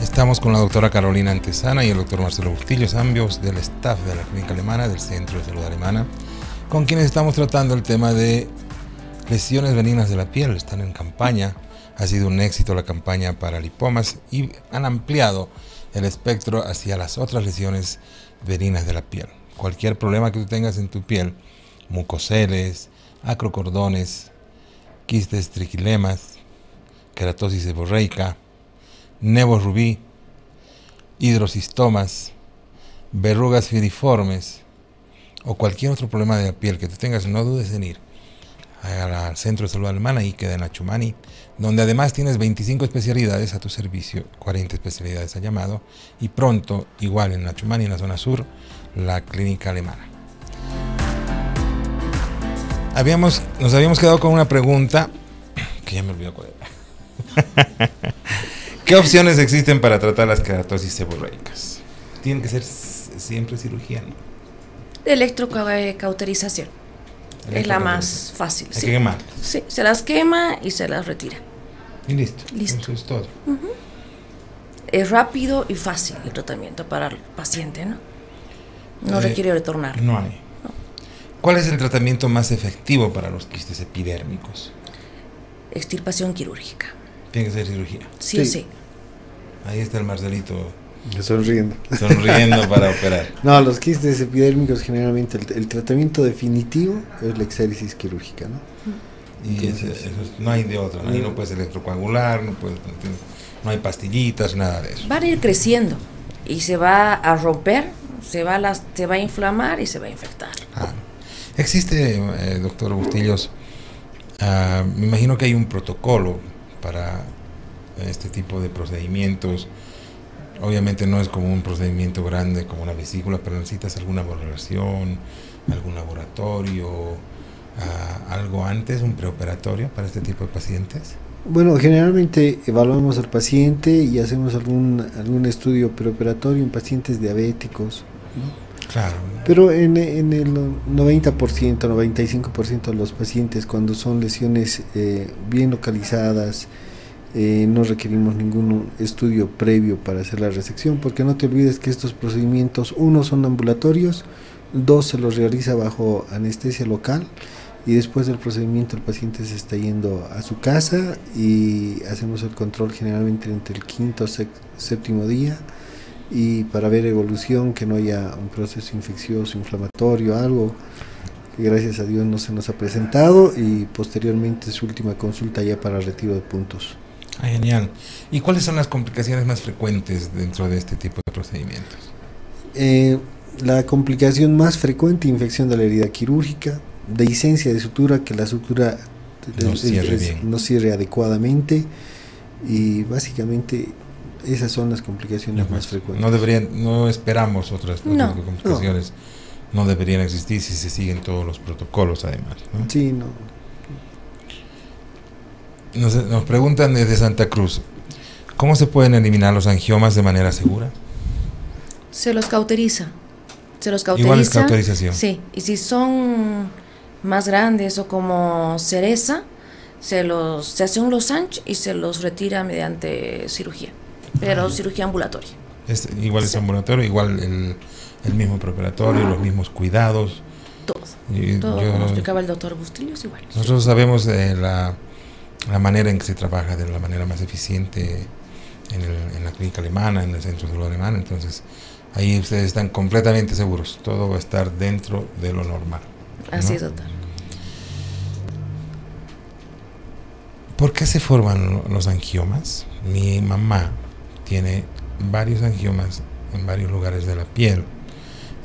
Estamos con la doctora Carolina Antesana y el doctor Marcelo Bustillos, ambos del staff de la Clínica Alemana, del Centro de Salud Alemana, con quienes estamos tratando el tema de lesiones benignas de la piel. Están en campaña, ha sido un éxito la campaña para lipomas y han ampliado el espectro hacia las otras lesiones benignas de la piel. Cualquier problema que tú tengas en tu piel, mucoceles, acrocordones, quistes triquilemas, queratosis seborreica, nevos rubí, hidrocistomas, verrugas filiformes o cualquier otro problema de la piel que tú tengas, no dudes en ir al Centro de Salud Alemana y queda en Achumani, donde además tienes 25 especialidades a tu servicio, 40 especialidades a llamado, y pronto, igual en Achumani, en la zona sur, la Clínica Alemana. Nos habíamos quedado con una pregunta que ya me olvidó cuál era. ¿Qué opciones existen para tratar las queratosis seborreicas? Tiene que ser siempre cirugía, ¿no? Electrocauterización. Es la más fácil. Hay que quemar. Sí, se las quema y se las retira. Y listo. Listo. Eso es todo. Es rápido y fácil el tratamiento para el paciente, ¿no? No requiere retornar. No hay. No. ¿Cuál es el tratamiento más efectivo para los quistes epidérmicos? Extirpación quirúrgica. Tiene que ser cirugía. Sí o sí. Ahí está el Marcelito Sonriendo. sonriendo para operar. No, los quistes epidérmicos generalmente el tratamiento definitivo es la exéresis quirúrgica, ¿no? Y Entonces, eso no hay de otra. Ahí no puedes electrocoagular, no hay pastillitas, nada de eso. Van a ir creciendo y se va a romper, se va a inflamar y se va a infectar. Existe, doctor Bustillos, me imagino que hay un protocolo para este tipo de procedimientos. Obviamente no es como un procedimiento grande como una vesícula, pero necesitas alguna valoración, algún laboratorio, algo antes, un preoperatorio para este tipo de pacientes. Bueno, generalmente evaluamos al paciente y hacemos algún estudio preoperatorio en pacientes diabéticos, ¿no? Claro. Pero en el 90%, 95% de los pacientes, cuando son lesiones bien localizadas, no requerimos ningún estudio previo para hacer la resección, porque no te olvides que estos procedimientos, uno, son ambulatorios, dos, se los realiza bajo anestesia local, y después del procedimiento el paciente se está yendo a su casa y hacemos el control generalmente entre el quinto o séptimo día, y para ver evolución, que no haya un proceso infeccioso, inflamatorio, algo que gracias a Dios no se nos ha presentado, y posteriormente su última consulta ya para retiro de puntos. Genial. ¿Y cuáles son las complicaciones más frecuentes dentro de este tipo de procedimientos? La complicación más frecuente, infección de la herida quirúrgica, dehiscencia de sutura, que la sutura no cierre adecuadamente, y básicamente esas son las complicaciones más frecuentes. No esperamos otras complicaciones. No deberían existir si se siguen todos los protocolos, además, ¿no? Sí, no. Nos preguntan desde Santa Cruz, ¿cómo se pueden eliminar los angiomas de manera segura? Se los cauteriza Se los cauteriza. Igual es cauterización. Sí, y si son más grandes o como cereza, se hace un losange y se los retira mediante cirugía, pero cirugía ambulatoria. Igual es ambulatorio, igual el mismo preparatorio, los mismos cuidados. Todo, Yo, como explicaba el doctor Bustillos, igual. Nosotros sabemos la manera en que se trabaja de la manera más eficiente en la clínica alemana, en el centro de salud alemán, entonces ahí ustedes están completamente seguros, todo va a estar dentro de lo normal, ¿no? Así es, doctor. ¿Por qué se forman los angiomas? Mi mamá tiene varios angiomas en varios lugares de la piel.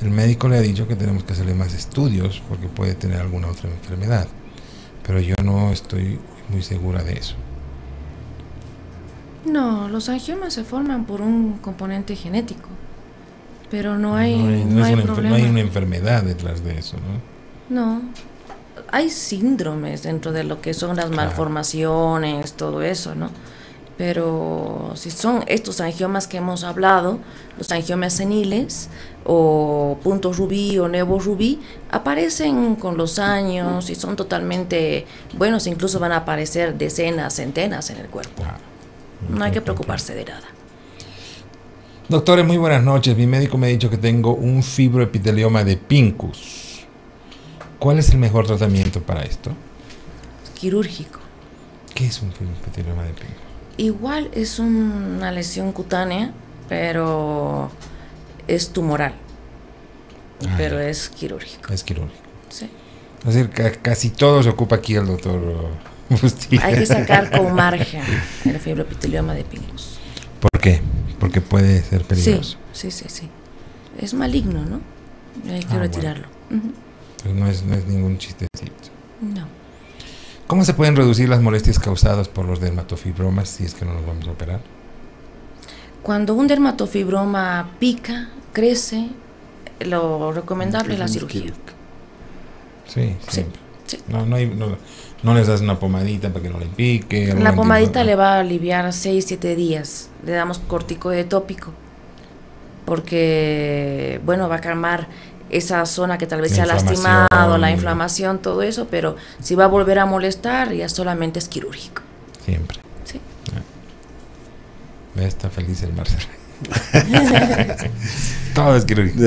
El médico le ha dicho que tenemos que hacerle más estudios porque puede tener alguna otra enfermedad, pero yo no estoy muy segura de eso. No, los angiomas se forman por un componente genético, pero no hay problema. No hay una enfermedad detrás de eso, ¿no? No, hay síndromes dentro de lo que son las malformaciones, todo eso, ¿no? Pero si son estos angiomas que hemos hablado, los angiomas seniles o puntos rubí o nevos rubí, aparecen con los años y son totalmente buenos, incluso van a aparecer decenas, centenas en el cuerpo. No hay que preocuparse de nada. Doctores, muy buenas noches. Mi médico me ha dicho que tengo un fibroepitelioma de Pincus. ¿Cuál es el mejor tratamiento para esto? Quirúrgico. ¿Qué es un fibroepitelioma de Pincus? Igual es una lesión cutánea, pero es tumoral. Pero es quirúrgico. Es quirúrgico. Sí. Es decir, casi todo se ocupa aquí el doctor Bustillos. Hay que sacar con margen el fibroepitelioma de Pincus. ¿Por qué? Porque puede ser peligroso. Sí. Es maligno, ¿no? Hay que retirarlo. Bueno. Pues no es ningún chistecito. No. ¿Cómo se pueden reducir las molestias causadas por los dermatofibromas si es que no los vamos a operar? Cuando un dermatofibroma pica, crece, lo recomendable es la cirugía. Sí, siempre. Sí. No les das una pomadita para que no le pique. La pomadita le va a aliviar 6-7 días. Le damos corticoide tópico. Porque, bueno, va a calmar esa zona que tal vez se ha lastimado, la inflamación, todo eso, pero si va a volver a molestar, ya solamente es quirúrgico. Siempre. Sí. Está feliz el Marcelo. Todo es quirúrgico.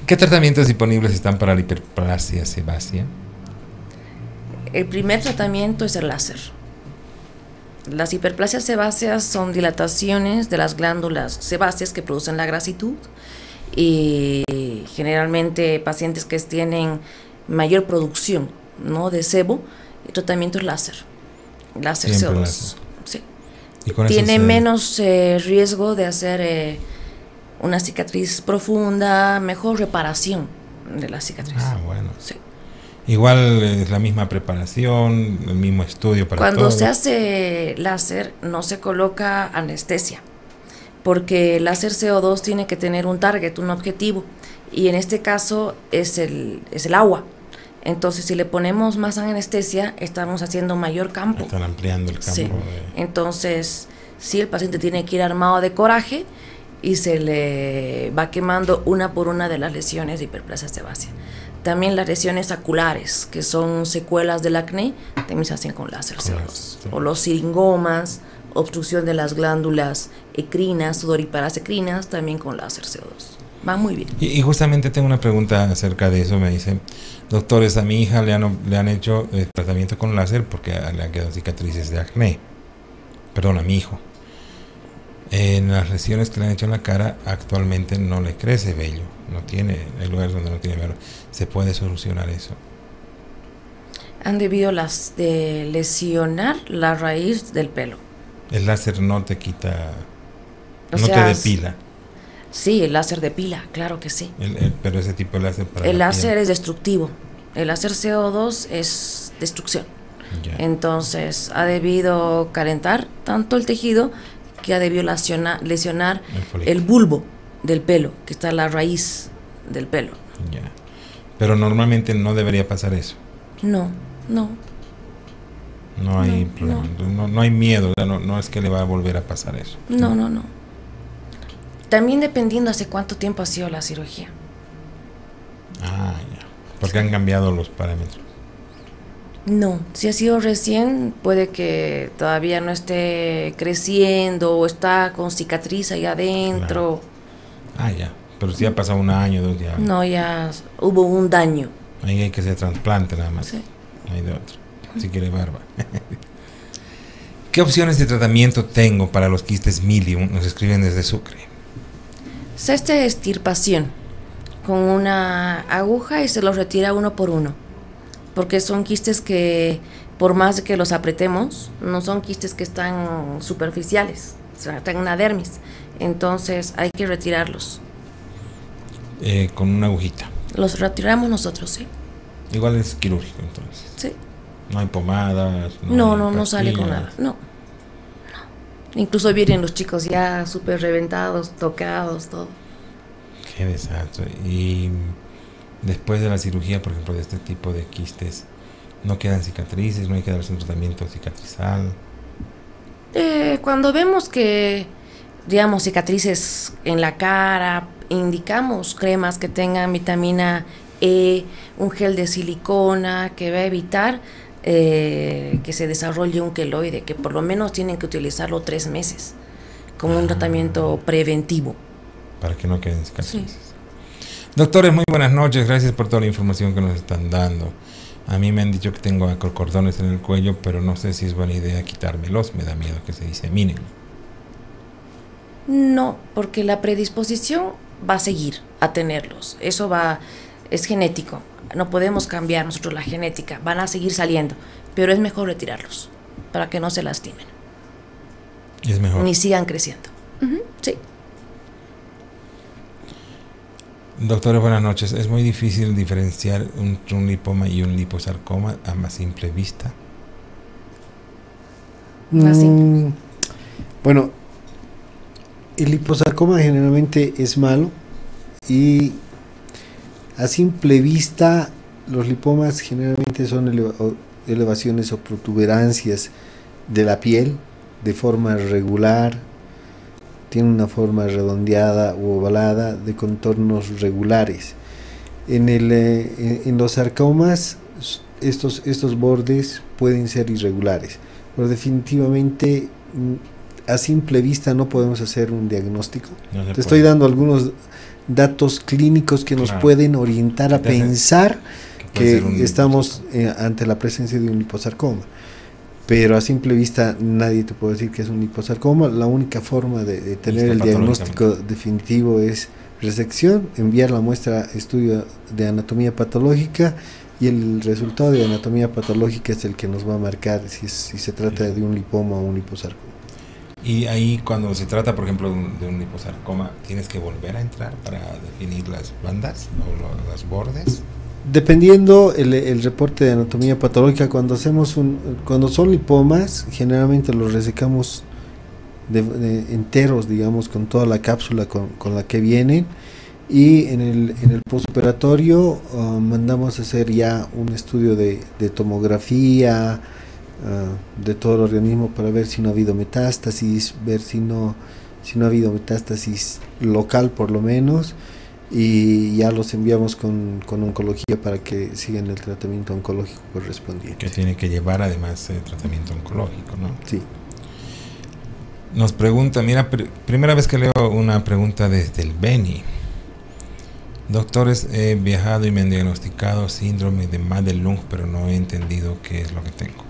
¿Qué tratamientos disponibles están para la hiperplasia sebácea? El primer tratamiento es el láser. Las hiperplasias sebáceas son dilataciones de las glándulas sebáceas que producen la grasitud, y generalmente pacientes que tienen mayor producción, ¿no?, de sebo, el tratamiento es láser CO2. Láser. Sí. ¿Y con tiene menos riesgo de hacer una cicatriz profunda, mejor reparación de la cicatriz. Bueno. Sí. Igual es la misma preparación, el mismo estudio para Cuando todo. se hace láser no se coloca anestesia, porque el láser CO2 tiene que tener un target, un objetivo, y en este caso es el agua. Entonces, si le ponemos más anestesia, estamos haciendo mayor campo. Están ampliando el campo. Sí. Entonces, sí, el paciente tiene que ir armado de coraje y se le va quemando una por una de las lesiones de hiperplasia sebácea. También las lesiones oculares, que son secuelas del acné, también se hacen con láser CO2. Sí. O los siringomas, obstrucción de las glándulas ecrinas, sudoriparasecrinas, también con láser CO2. Va muy bien. Y justamente tengo una pregunta acerca de eso. Me dicen, doctores, a mi hija le han hecho tratamiento con láser porque le han quedado cicatrices de acné. Perdón, a mi hijo. En las lesiones que le han hecho en la cara, actualmente no le crece vello. Hay lugares donde no tiene vello. ¿Se puede solucionar eso? Han debido de lesionar la raíz del pelo. El láser no te quita, te depila. Sí, el láser depila, claro que sí. Pero ese tipo de láser para el láser es destructivo. El láser CO2 es destrucción. Ya. Entonces ha debido calentar tanto el tejido que ha debido lesionar el bulbo del pelo, que está en la raíz del pelo. Ya. Pero normalmente no debería pasar eso. No. No hay problema. No hay miedo. No es que le va a volver a pasar eso. No. También dependiendo hace cuánto tiempo ha sido la cirugía. Ah, ya. Porque han cambiado los parámetros. No, si ha sido recién, puede que todavía no esté creciendo o está con cicatriz ahí adentro. Claro. Ah, ya. Pero si ha pasado un año, 2 ya. No, ya hubo un daño. Ahí hay que hacer trasplante nada más. Sí. No hay de otro. Si quiere barba. ¿Qué opciones de tratamiento tengo para los quistes milium? Nos escriben desde Sucre. Cesta extirpación con una aguja y se los retira uno por uno. Porque son quistes que, por más que los apretemos, no son quistes que están superficiales, o sea, están en una dermis. Entonces hay que retirarlos. Con una agujita. Los retiramos nosotros, ¿sí? Igual es quirúrgico, entonces. Sí. No hay pomadas. No sale con nada. No. Incluso vienen los chicos ya súper reventados, tocados, todo. Qué desastre. Y después de la cirugía, por ejemplo, de este tipo de quistes, ¿no quedan cicatrices? ¿No hay que darse un tratamiento cicatrizal? Cuando vemos que, digamos, cicatrices en la cara, indicamos cremas que tengan vitamina E, un gel de silicona que va a evitar que se desarrolle un queloide, que por lo menos tienen que utilizarlo 3 meses como un tratamiento preventivo. Para que no queden cicatrices. Sí. Doctores, muy buenas noches, gracias por toda la información que nos están dando. A mí me han dicho que tengo cordones en el cuello, pero no sé si es buena idea quitármelos, me da miedo que se diseminen. No, porque la predisposición va a seguir a tenerlos, eso es genético, no podemos cambiar nosotros la genética, van a seguir saliendo, pero es mejor retirarlos para que no se lastimen. Es mejor. Ni sigan creciendo. Sí. Doctores, buenas noches. ¿Es muy difícil diferenciar un lipoma y un liposarcoma a simple vista? Así. Bueno, el liposarcoma generalmente es malo y a simple vista los lipomas generalmente son elevaciones o protuberancias de la piel de forma regular. Tiene una forma redondeada u ovalada de contornos regulares. En los sarcomas estos bordes pueden ser irregulares, pero definitivamente a simple vista no podemos hacer un diagnóstico. Te estoy dando algunos datos clínicos que nos pueden orientar a pensar que estamos ante la presencia de un liposarcoma. Pero a simple vista nadie te puede decir que es un liposarcoma. La única forma de tener el diagnóstico definitivo es resección, enviar la muestra a estudio de anatomía patológica y el resultado de anatomía patológica es el que nos va a marcar si se trata de un lipoma o un liposarcoma. Y ahí cuando se trata, por ejemplo, de un liposarcoma, ¿tienes que volver a entrar para definir las bandas o los bordes? Dependiendo el reporte de anatomía patológica, cuando son lipomas, generalmente los resecamos enteros, digamos, con toda la cápsula con la que vienen, y en el postoperatorio mandamos a hacer ya un estudio de tomografía de todo el organismo para ver si no ha habido metástasis, ver si no ha habido metástasis local por lo menos, y ya los enviamos con oncología para que sigan el tratamiento oncológico correspondiente. Que tiene que llevar además tratamiento oncológico, ¿no? Sí. Nos pregunta, mira, primera vez que leo una pregunta desde el Beni. Doctores, he viajado y me han diagnosticado síndrome de Madelung, pero no he entendido qué es lo que tengo.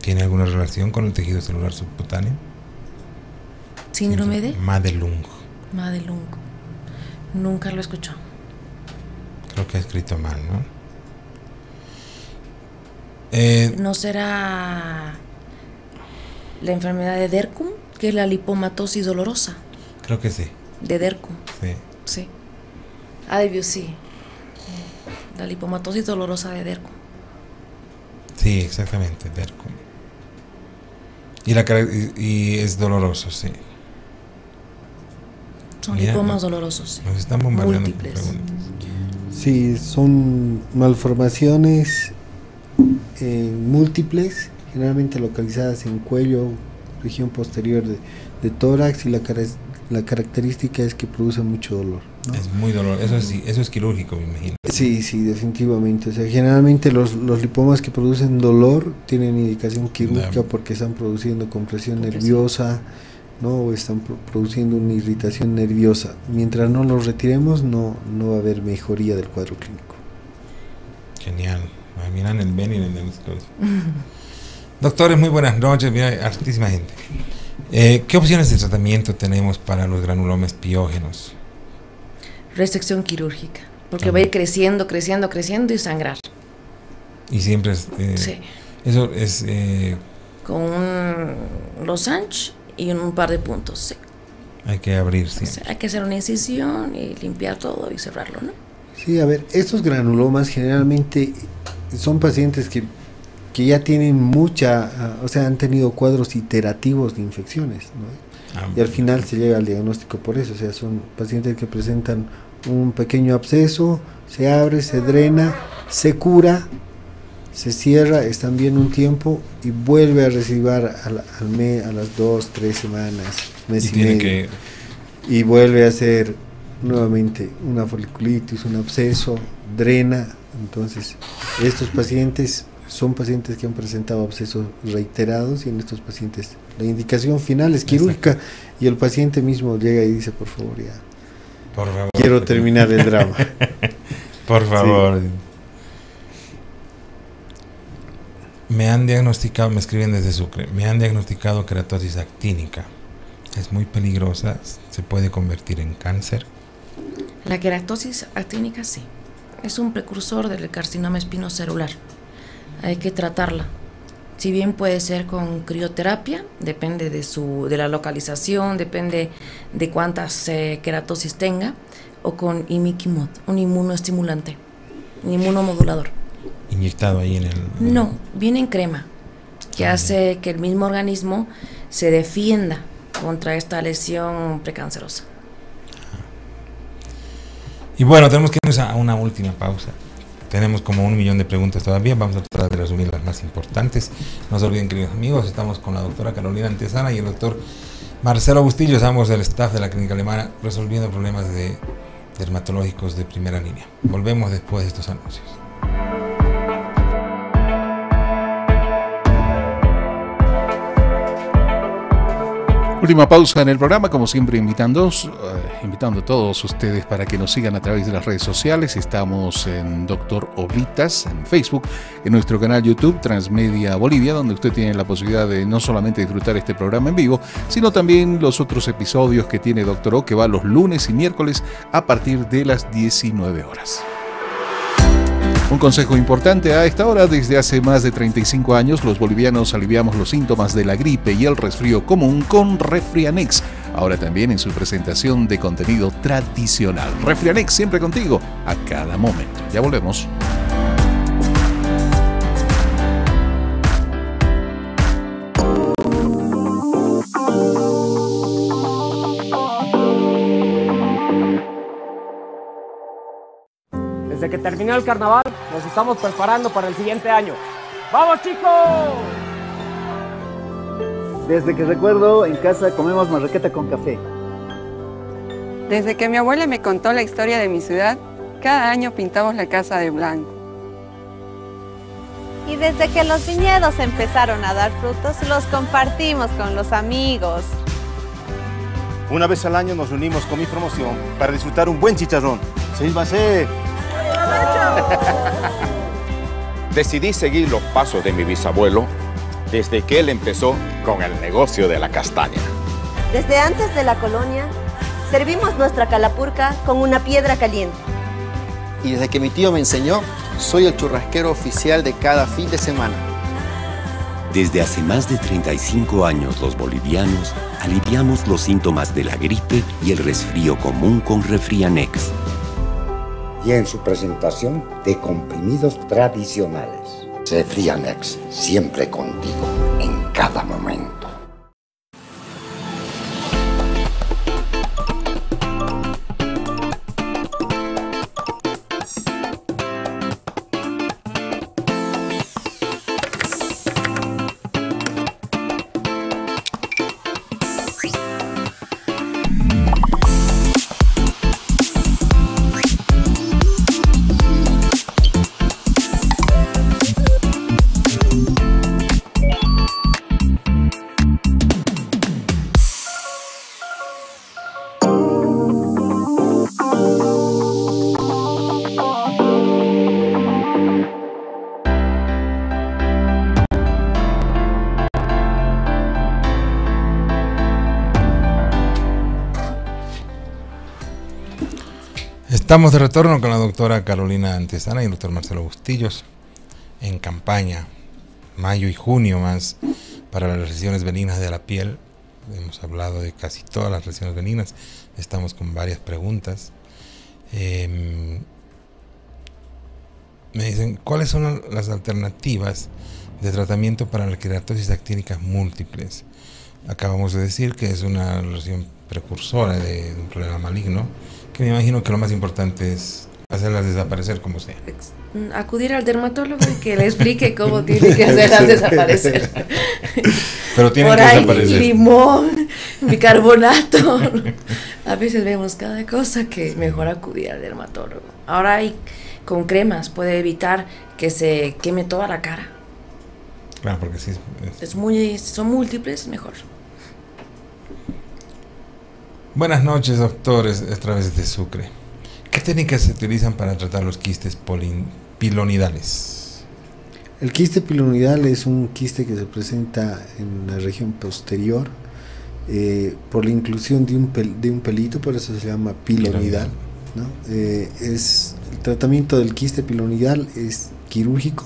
¿Tiene alguna relación con el tejido celular subcutáneo? ¿Síndrome de? Madelung. Madelung. Nunca lo he escuchado. Creo que ha escrito mal, ¿no? ¿No será la enfermedad de Derkum, que es la lipomatosis dolorosa? Creo que sí. De Derkum. Sí. Sí. Sí. La lipomatosis dolorosa de Derkum. Sí, exactamente, Derkum. Y es doloroso, sí. Son lipomas dolorosos, sí. Nos están bombardeando múltiples. Preguntas. Sí, son malformaciones múltiples, generalmente localizadas en cuello, región posterior de tórax y la característica es que produce mucho dolor, ¿no? Es muy dolor, eso es quirúrgico, me imagino. Sí, definitivamente. O sea, generalmente los lipomas que producen dolor tienen indicación quirúrgica porque están produciendo compresión nerviosa, ¿no? O están produciendo una irritación nerviosa. Mientras no los retiremos, no va a haber mejoría del cuadro clínico. Genial. Miran el Ben y el diagnóstico. Doctores, muy buenas noches. Mira, hartísima gente. ¿Qué opciones de tratamiento tenemos para los granulomas piógenos? Resección quirúrgica, porque va a ir creciendo y sangrar. Y siempre es... sí. Eso es... con un losange y un par de puntos, sí. Hay que abrir siempre. O sea, hay que hacer una incisión y limpiar todo y cerrarlo, ¿no? Sí, a ver, estos granulomas generalmente son pacientes que ya tienen o sea, han tenido cuadros iterativos de infecciones, ¿no? Y al final se llega al diagnóstico por eso. O sea, son pacientes que presentan un pequeño absceso, se abre, se drena, se cura, se cierra, están bien un tiempo y vuelve a recidir a las 2-3 semanas, mes y medio, y vuelve a hacer nuevamente una foliculitis, un absceso, drena. Entonces, estos pacientes son pacientes que han presentado abscesos reiterados, y en estos pacientes la indicación final es quirúrgica. Y el paciente mismo llega y dice: por favor, ya, por favor, quiero terminar el drama. Por favor. Sí. Me han diagnosticado, me escriben desde Sucre, me han diagnosticado queratosis actínica. Es muy peligrosa, se puede convertir en cáncer. La queratosis actínica sí, es un precursor del carcinoma espinocelular. Hay que tratarla. Si bien puede ser con crioterapia, depende de la localización, depende de cuántas queratosis tenga, o con imiquimod, un inmunoestimulante, un inmunomodulador. ¿Inyectado ahí en el...? No, viene en crema, que hace que el mismo organismo se defienda contra esta lesión precancerosa. Y bueno, tenemos que irnos a una última pausa. Tenemos como 1 millón de preguntas todavía. Vamos a tratar de resumir las más importantes. No se olviden, queridos amigos, estamos con la doctora Carolina Antezana y el doctor Marcelo Bustillos, ambos del staff de la Clínica Alemana, resolviendo problemas dermatológicos de primera línea. Volvemos después de estos anuncios. Última pausa en el programa, como siempre invitando a todos ustedes para que nos sigan a través de las redes sociales. Estamos en Dr. Oblitas en Facebook, en nuestro canal YouTube Transmedia Bolivia, donde usted tiene la posibilidad de no solamente disfrutar este programa en vivo, sino también los otros episodios que tiene Dr. O, que va los lunes y miércoles a partir de las 19 horas. Un consejo importante a esta hora: desde hace más de 35 años los bolivianos aliviamos los síntomas de la gripe y el resfrío común con Refrianex, ahora también en su presentación de contenido tradicional. Refrianex, siempre contigo, a cada momento. Ya volvemos. Desde que terminó el carnaval, nos estamos preparando para el siguiente año. ¡Vamos, chicos! Desde que recuerdo, en casa comemos marraqueta con café. Desde que mi abuela me contó la historia de mi ciudad, cada año pintamos la casa de blanco. Y desde que los viñedos empezaron a dar frutos, los compartimos con los amigos. Una vez al año nos reunimos con mi promoción para disfrutar un buen chicharrón. ¡Sírvase! Decidí seguir los pasos de mi bisabuelo desde que él empezó con el negocio de la castaña. Desde antes de la colonia, servimos nuestra calapurca con una piedra caliente. Y desde que mi tío me enseñó, soy el churrasquero oficial de cada fin de semana. Desde hace más de 35 años, los bolivianos aliviamos los síntomas de la gripe y el resfrío común con Refrianex. Y en su presentación de comprimidos tradicionales. Refrianex, siempre contigo, en cada momento. Estamos de retorno con la doctora Carolina Antezana y el doctor Marcelo Bustillos en campaña, mayo y junio más, para las lesiones benignas de la piel. Hemos hablado de casi todas las lesiones benignas, estamos con varias preguntas. Me dicen, ¿cuáles son las alternativas de tratamiento para la queratosis actínica múltiples? Acabamos de decir que es una lesión precursora de un problema maligno, que me imagino que lo más importante es hacerlas desaparecer como sea. Acudir al dermatólogo y que le explique cómo tiene que hacerlas desaparecer. Pero tienen por que ahí, desaparecer. Limón, bicarbonato. A veces vemos cada cosa que mejor acudir al dermatólogo. Ahora hay con cremas, puede evitar que se queme toda la cara. Claro, porque sí. Son múltiples, mejor. Buenas noches, doctores, a través de Sucre. ¿Qué técnicas se utilizan para tratar los quistes pilonidales? El quiste pilonidal es un quiste que se presenta en la región posterior por la inclusión de un pelito, por eso se llama pilonidal, ¿no? El tratamiento del quiste pilonidal es quirúrgico.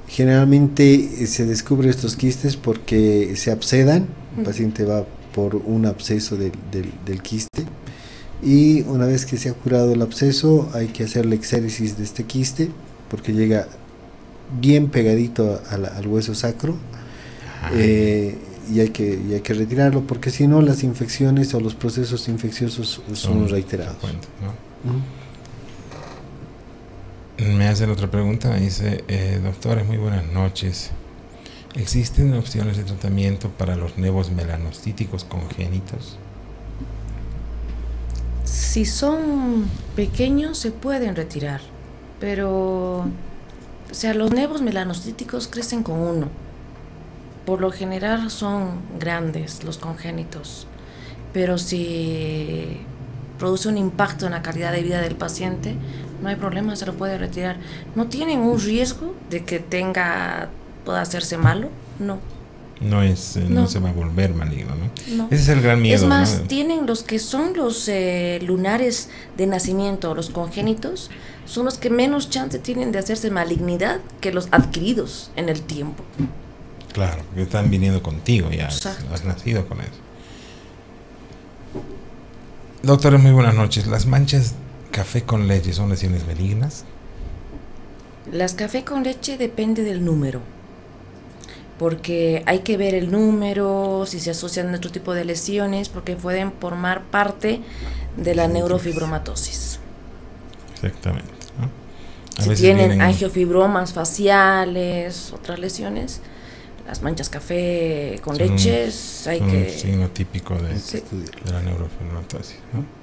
Generalmente se descubre estos quistes porque se abscedan, el paciente va por un absceso del quiste, y una vez que se ha curado el absceso hay que hacer la exéresis de este quiste porque llega bien pegadito al hueso sacro, y hay que retirarlo porque si no las infecciones o los procesos infecciosos son reiterados. Me hacen otra pregunta, me dice, doctores, muy buenas noches. ¿Existen opciones de tratamiento para los nevos melanocíticos congénitos? Si son pequeños se pueden retirar, pero los nevos melanocíticos crecen con uno. Por lo general son grandes los congénitos, pero si produce un impacto en la calidad de vida del paciente, no hay problema, se lo puede retirar. ¿No tienen un riesgo de que pueda hacerse malo? No. No se va a volver maligno, ¿no? Ese es el gran miedo. Es más, ¿no? tienen los que son los lunares de nacimiento, los congénitos, son los que menos chance tienen de hacerse malignidad que los adquiridos en el tiempo. Claro, que están viniendo contigo ya. Exacto. Has nacido con eso. Doctores, muy buenas noches. ¿Las manchas café con leche son lesiones benignas? Las café con leche depende del número, porque hay que ver el número, si se asocian a otro tipo de lesiones, porque pueden formar parte de la neurofibromatosis. Exactamente, ¿no? Si tienen angiofibromas faciales, otras lesiones, las manchas café con leches, hay que... un signo típico de la neurofibromatosis, ¿no?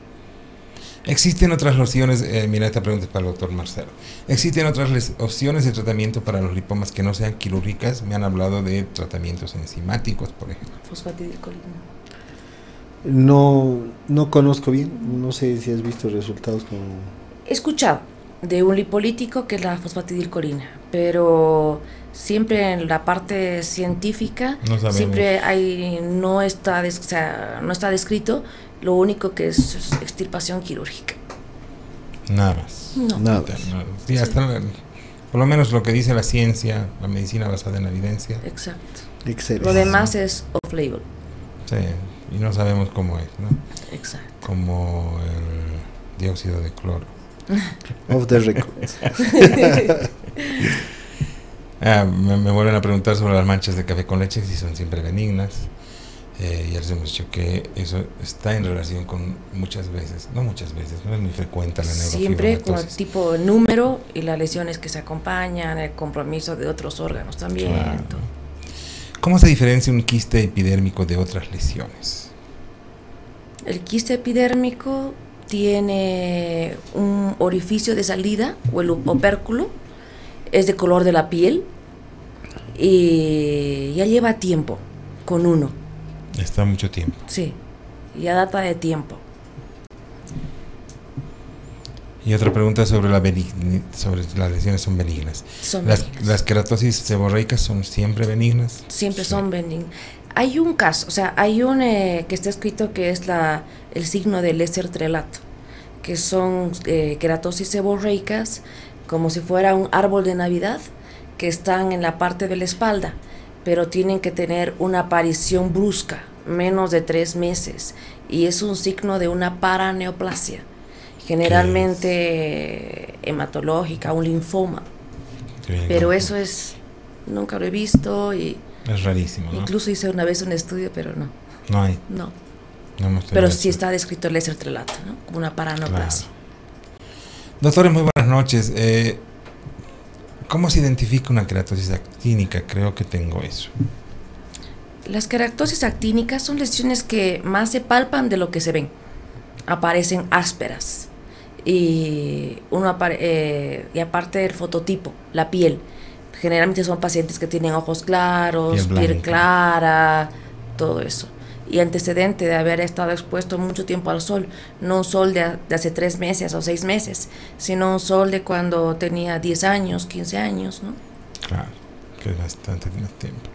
¿Existen otras opciones? Mira, esta pregunta es para el doctor Marcelo. ¿Existen otras opciones de tratamiento para los lipomas que no sean quirúrgicas? Me han hablado de tratamientos enzimáticos, por ejemplo. Fosfatidilcolina. No conozco bien, no sé si has visto resultados con... He escuchado de un lipolítico que es la fosfatidilcolina, pero siempre en la parte científica siempre no está descrito. Lo único que es extirpación quirúrgica. Nada más. No. Nada. Sí, hasta por lo menos lo que dice la ciencia, la medicina basada en la evidencia. Exacto. Excelente. Lo demás es off-label. Sí, y no sabemos cómo es, ¿no? Exacto. Como el dióxido de cloro. Off the record. Me vuelven a preguntar sobre las manchas de café con leche, si son siempre benignas. Ya les hemos dicho que eso está en relación con no es muy frecuente la neurofibromatosis. Siempre con el tipo de número y las lesiones que se acompañan, el compromiso de otros órganos también. Claro. ¿Cómo se diferencia un quiste epidérmico de otras lesiones? El quiste epidérmico tiene un orificio de salida, o el opérculo, es de color de la piel y ya lleva tiempo con uno. Está mucho tiempo. Sí, ya data de tiempo. Y otra pregunta sobre sobre las lesiones son benignas. ¿Las queratosis seborreicas son siempre benignas? Siempre son benignas. Hay un caso, hay un que está escrito que es el signo del estertrelato, que son queratosis seborreicas, como si fuera un árbol de Navidad, que están en la parte de la espalda, pero tienen que tener una aparición brusca, menos de 3 meses, y es un signo de una paraneoplasia, generalmente hematológica, un linfoma. Pero eso es, nunca lo he visto y es rarísimo, ¿no? Incluso hice una vez un estudio, pero no. No hay. No. Pero sí está descrito el esertrelato, ¿no? Como una paraneoplasia. Claro. Doctores, muy buenas noches. ¿Cómo se identifica una queratosis actínica? Creo que tengo eso. Las queratosis actínicas son lesiones que más se palpan de lo que se ven. Aparecen ásperas. Y aparte del fototipo, la piel. Generalmente son pacientes que tienen ojos claros, piel clara, todo eso. Y antecedente de haber estado expuesto mucho tiempo al sol, no un sol de hace 3 meses o 6 meses, sino un sol de cuando tenía 10 años, 15 años, ¿no? Claro, que es bastante más tiempo.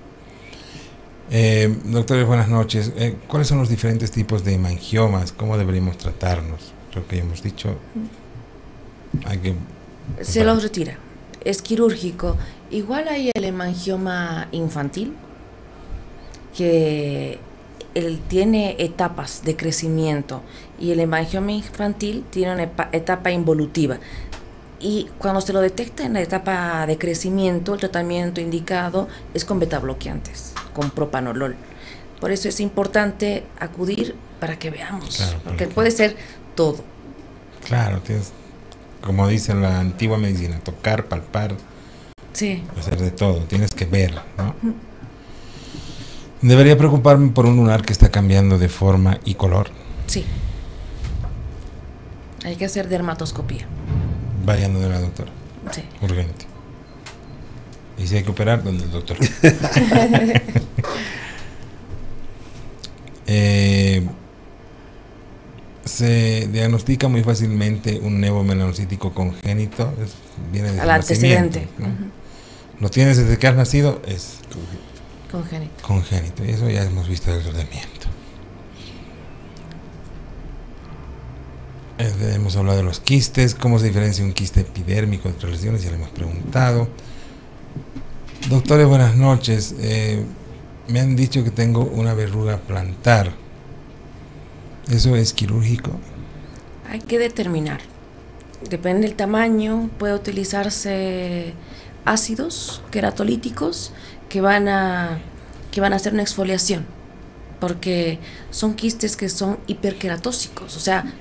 Doctores, buenas noches. ¿Cuáles son los diferentes tipos de hemangiomas? ¿Cómo deberíamos tratarnos? Creo que ya hemos dicho. Se los retira. Es quirúrgico. Igual hay el hemangioma infantil, que él tiene etapas de crecimiento, y el hemangioma infantil tiene una etapa involutiva. Y cuando se lo detecta en la etapa de crecimiento, el tratamiento indicado es con betabloqueantes, con propanolol. Por eso es importante acudir para que veamos, claro, porque puede ser todo. Claro, tienes, como dice la antigua medicina, tocar, palpar, sí, hacer de todo, tienes que ver, ¿no? ¿Debería preocuparme por un lunar que está cambiando de forma y color? Sí. Hay que hacer dermatoscopía. Vayan donde la doctora. Sí. Urgente. Y si hay que operar, donde el doctor. Se diagnostica muy fácilmente un neomelanocítico congénito. Viene desde el antecedente, ¿no? Lo tienes desde que has nacido, es congénito. Congénito. Y eso ya hemos visto el tratamiento. Hemos hablado de los quistes, cómo se diferencia un quiste epidérmico de otras lesiones, ya le hemos preguntado. Doctores, buenas noches. Me han dicho que tengo una verruga plantar. ¿Eso es quirúrgico? Hay que determinar. Depende del tamaño. Puede utilizarse ácidos queratolíticos que van a hacer una exfoliación, porque son quistes que son hiperqueratósicos, o sea,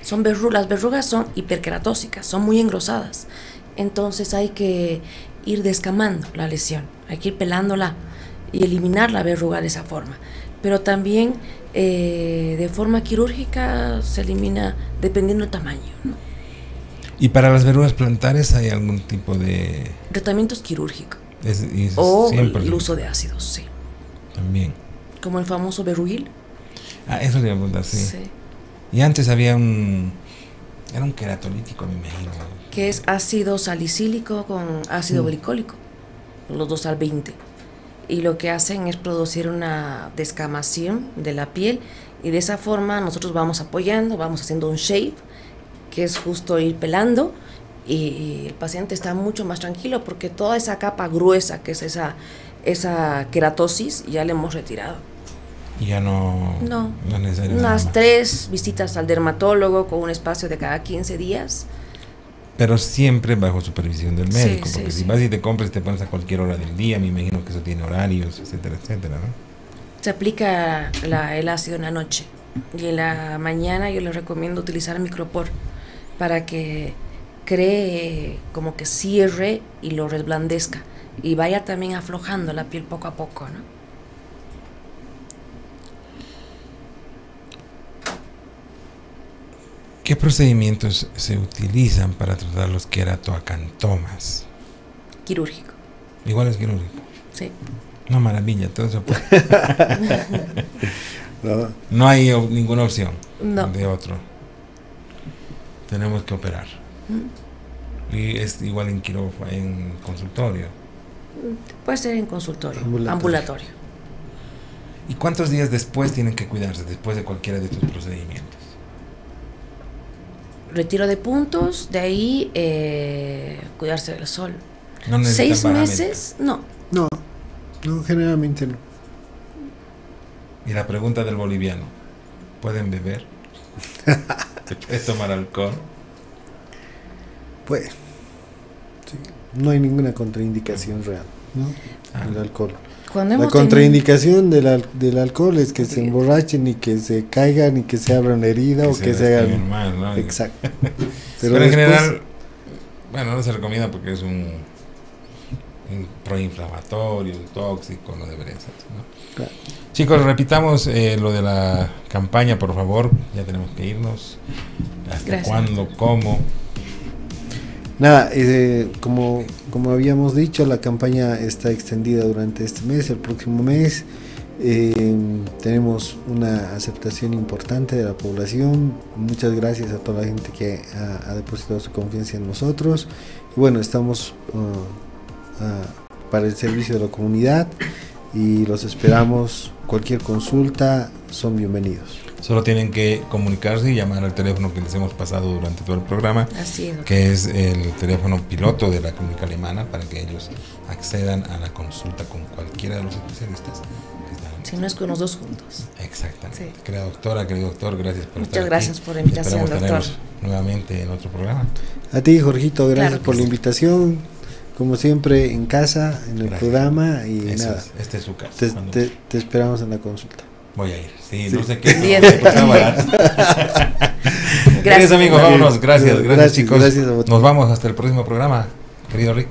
las verrugas son hiperqueratósicas, son muy engrosadas. Entonces hay que ir descamando la lesión, hay que ir pelándola y eliminar la verruga de esa forma. Pero también de forma quirúrgica se elimina dependiendo del tamaño, ¿no? ¿Y para las verrugas plantares hay algún tipo de tratamientos quirúrgicos? O el uso de ácidos, sí. También. Como el famoso Berruil. Eso le iba a preguntar, sí. Y antes había era un queratolítico, me imagino. Que es ácido salicílico con ácido glicólico, los dos al 20. Y lo que hacen es producir una descamación de la piel, y de esa forma nosotros vamos apoyando, vamos haciendo un shave, que es justo ir pelando, y el paciente está mucho más tranquilo porque toda esa capa gruesa que es esa queratosis ya le hemos retirado. Ya no es necesario. Unas 3 visitas al dermatólogo con un espacio de cada 15 días. Pero siempre bajo supervisión del médico, sí, porque sí, si vas y te compras, te pones a cualquier hora del día, me imagino que eso tiene horarios, etcétera, etcétera, ¿no? Se aplica el ácido en la noche, y en la mañana yo les recomiendo utilizar micropor para que cree, como que cierre y lo reblandezca, y vaya también aflojando la piel poco a poco, ¿no? ¿Qué procedimientos se utilizan para tratar los queratoacantomas? Quirúrgico. Igual es quirúrgico. Sí. Una maravilla, todo eso puede. No hay ninguna opción de otro. Tenemos que operar. Y es igual en quirófano, en consultorio. Puede ser en consultorio, ambulatorio. ¿Y cuántos días después tienen que cuidarse, después de cualquiera de estos procedimientos? retiro de puntos, de ahí cuidarse del sol. No 6 meses, no. No, generalmente no. Y la pregunta del boliviano, ¿pueden beber? ¿Se puede tomar alcohol? Pues, sí, no hay ninguna contraindicación real, ¿no? El alcohol. La contraindicación del alcohol es que se emborrachen y que se caigan y que se abran una herida o que se hagan mal, ¿no? Exacto. Pero en general, bueno, no se recomienda porque es un proinflamatorio, un tóxico, no debería ser, ¿no? Claro. Chicos, repitamos lo de la campaña, por favor. Ya tenemos que irnos. ¿Hasta cuándo? ¿Cómo? Nada, como habíamos dicho, la campaña está extendida durante este mes, el próximo mes. Tenemos una aceptación importante de la población. Muchas gracias a toda la gente que ha depositado su confianza en nosotros. Y bueno, estamos para el servicio de la comunidad y los esperamos. Cualquier consulta, son bienvenidos. Solo tienen que comunicarse y llamar al teléfono que les hemos pasado durante todo el programa, que es el teléfono piloto de la clínica alemana, para que ellos accedan a la consulta con cualquiera de los especialistas. Si no es con los dos juntos. Exactamente. Sí. Querida doctora, querido doctor, gracias por estar aquí. Muchas gracias por la invitación, doctor. Nuevamente en otro programa. A ti, Jorgito, gracias por la invitación. Como siempre, en casa, en el programa. Y eso nada, este es su casa. Te esperamos en la consulta. Voy a ir, sí. No sé qué. Gracias, amigos, vámonos. Gracias chicos. Gracias. Nos vamos hasta el próximo programa, querido Rick.